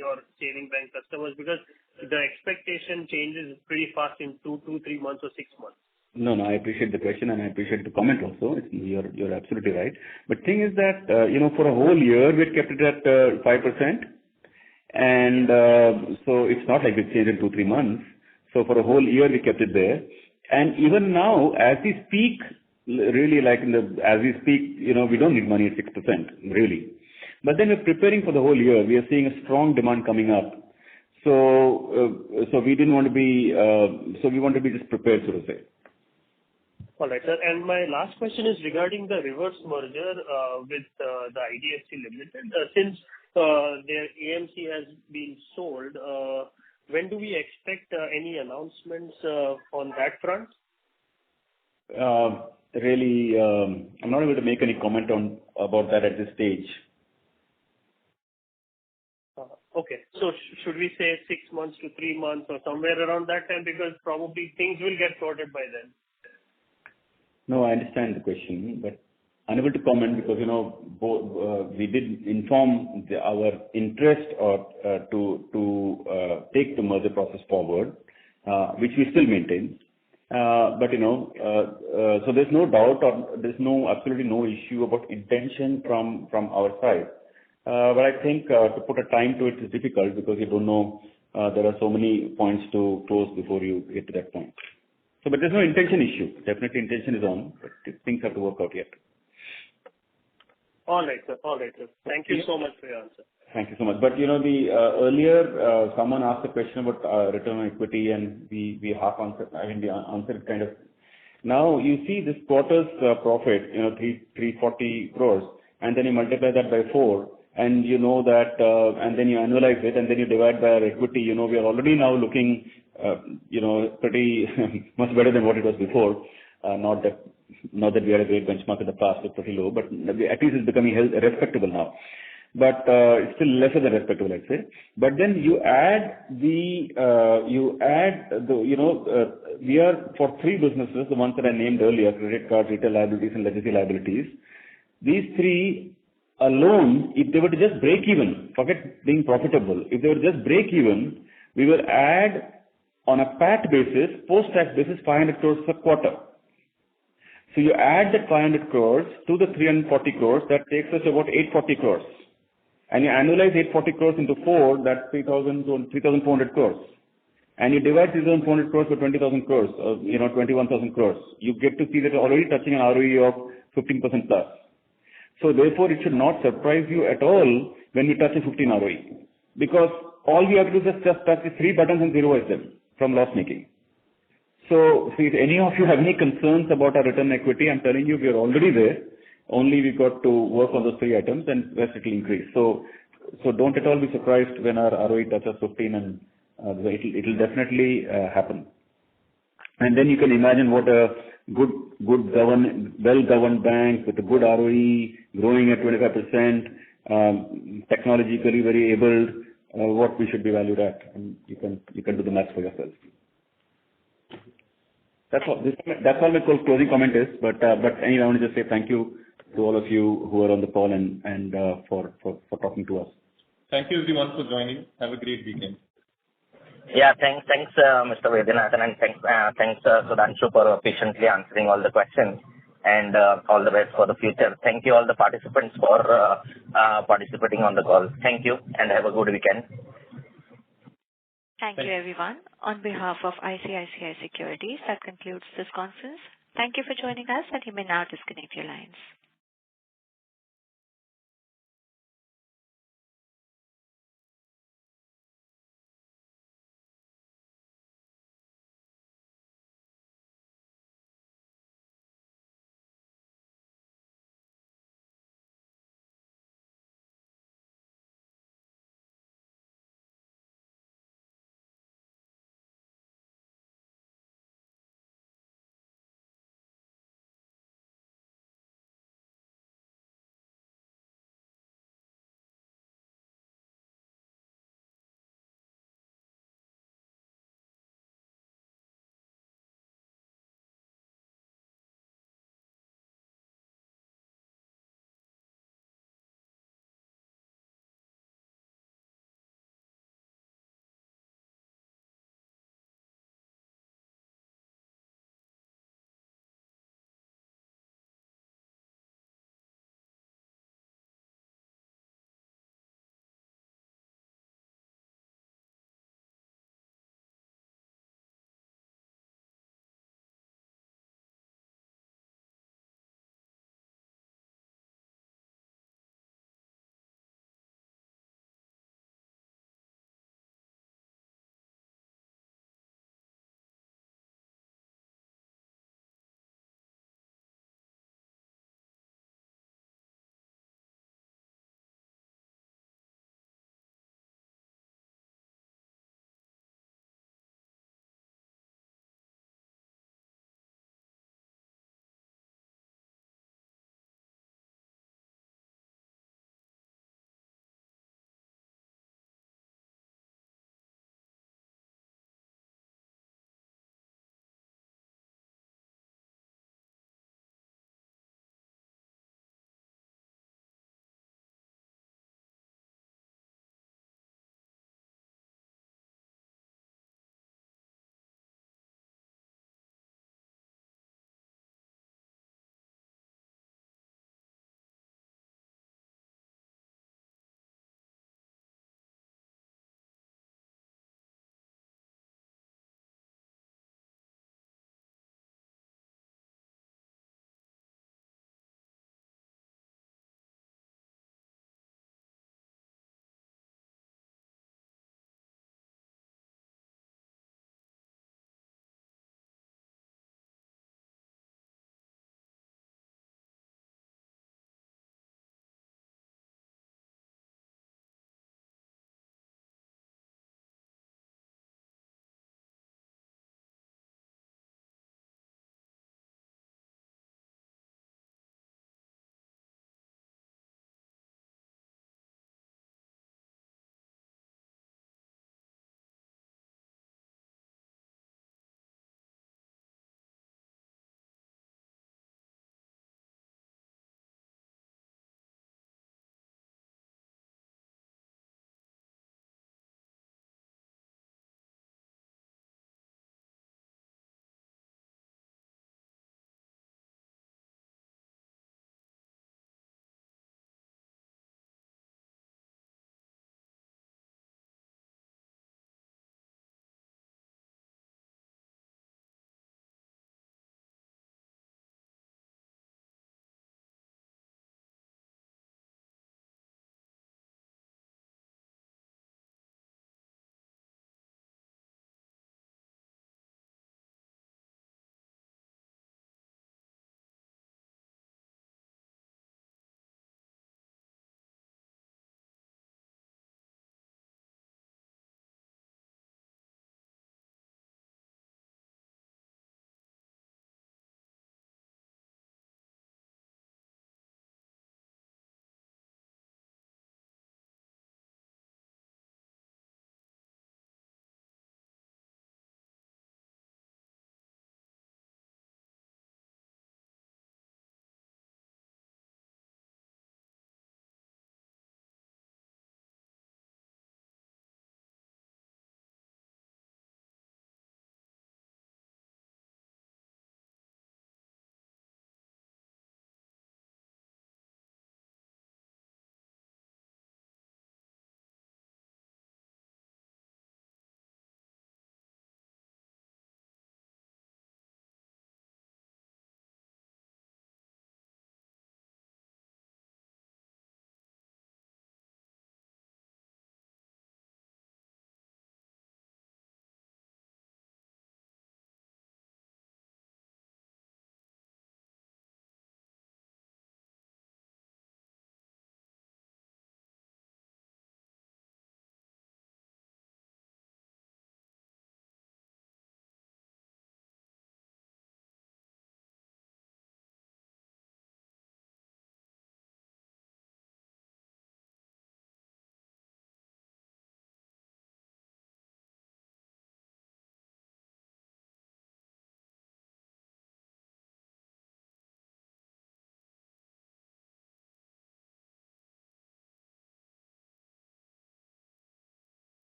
S13: your saving bank customers, because the expectation changes pretty fast in 2, 3 months or 6 months.
S3: No, I appreciate the question and I appreciate the comment also. You're absolutely right. But thing is that, for a whole year, we kept it at 5%. And so it's not like we changed in 2-3 months. So for a whole year, we kept it there. And even now, as we speak, really we don't need money at 6%, really. But then we're preparing for the whole year. We are seeing a strong demand coming up. So we didn't want to be, we want to be just prepared, so to say.
S13: All right, sir. And my last question is regarding the reverse merger with the IDFC Limited. Since their AMC has been sold, when do we expect any announcements on that front?
S3: Really, I'm not able to make any comment about that at this stage.
S13: Okay. So should we say 6 months to 3 months or somewhere around that time, because probably things will get sorted by then?
S3: No, I understand the question, but unable to comment because, we did inform our interest to take the merger process forward, which we still maintain. But, so there's no doubt or there's absolutely no issue about intention from our side. But I think to put a time to it is difficult because you don't know, there are so many points to close before you get to that point. So, but there's no intention issue. Definitely intention is on, but things have to work out yet.
S13: All right, sir. Thank you so much for your answer.
S3: Thank you so much. But, earlier someone asked a question about return on equity and we half answered, we answered kind of. Now, you see this quarter's profit, 340 crores, and then you multiply that by 4, and you know that, and then you annualize it, and then you divide by our equity, we are already now looking, pretty much better than what it was before. Not that we had a great benchmark in the past, it's pretty low, but at least it's becoming respectable now. But it's still lesser than respectable, I'd say. But then we are for 3 businesses, the ones that I named earlier, credit cards, retail liabilities, and legacy liabilities. These 3 alone, if they were to just break even, forget being profitable, if they were to just break even, we will add on a PAT basis, post-tax basis, 500 crores per quarter. So you add that 500 crores to the 340 crores, that takes us to about 840 crores. And you annualize 840 crores into 4, that's 3,400 crores. And you divide 3,400 crores by 20,000 crores, 21,000 crores. You get to see that already touching an ROE of 15% plus. So therefore, it should not surprise you at all when we touch a 15 ROE. Because all we have to do is just touch the 3 buttons and zeroize them from loss making. So if any of you have any concerns about our return on equity, I'm telling you we are already there. Only we got to work on those 3 items and rest it will increase. So don't at all be surprised when our ROE touches 15 and it will definitely happen. And then you can imagine what a well-governed bank with a good ROE, growing at 25%, technologically very able, what we should be valued at. And you can do the math for yourself. That's all my closing comment is. But anyway, I want to just say thank you to all of you who are on the call and for talking to us.
S4: Thank you everyone for joining. Have a great weekend.
S2: Yeah, thanks, Mr. Vaidyanathan, and thanks, Sudhanshu, for patiently answering all the questions, and all the best for the future. Thank you all the participants for participating on the call. Thank you, and have a good weekend.
S1: Thank you, everyone. On behalf of ICICI Securities, that concludes this conference. Thank you for joining us, and you may now disconnect your lines.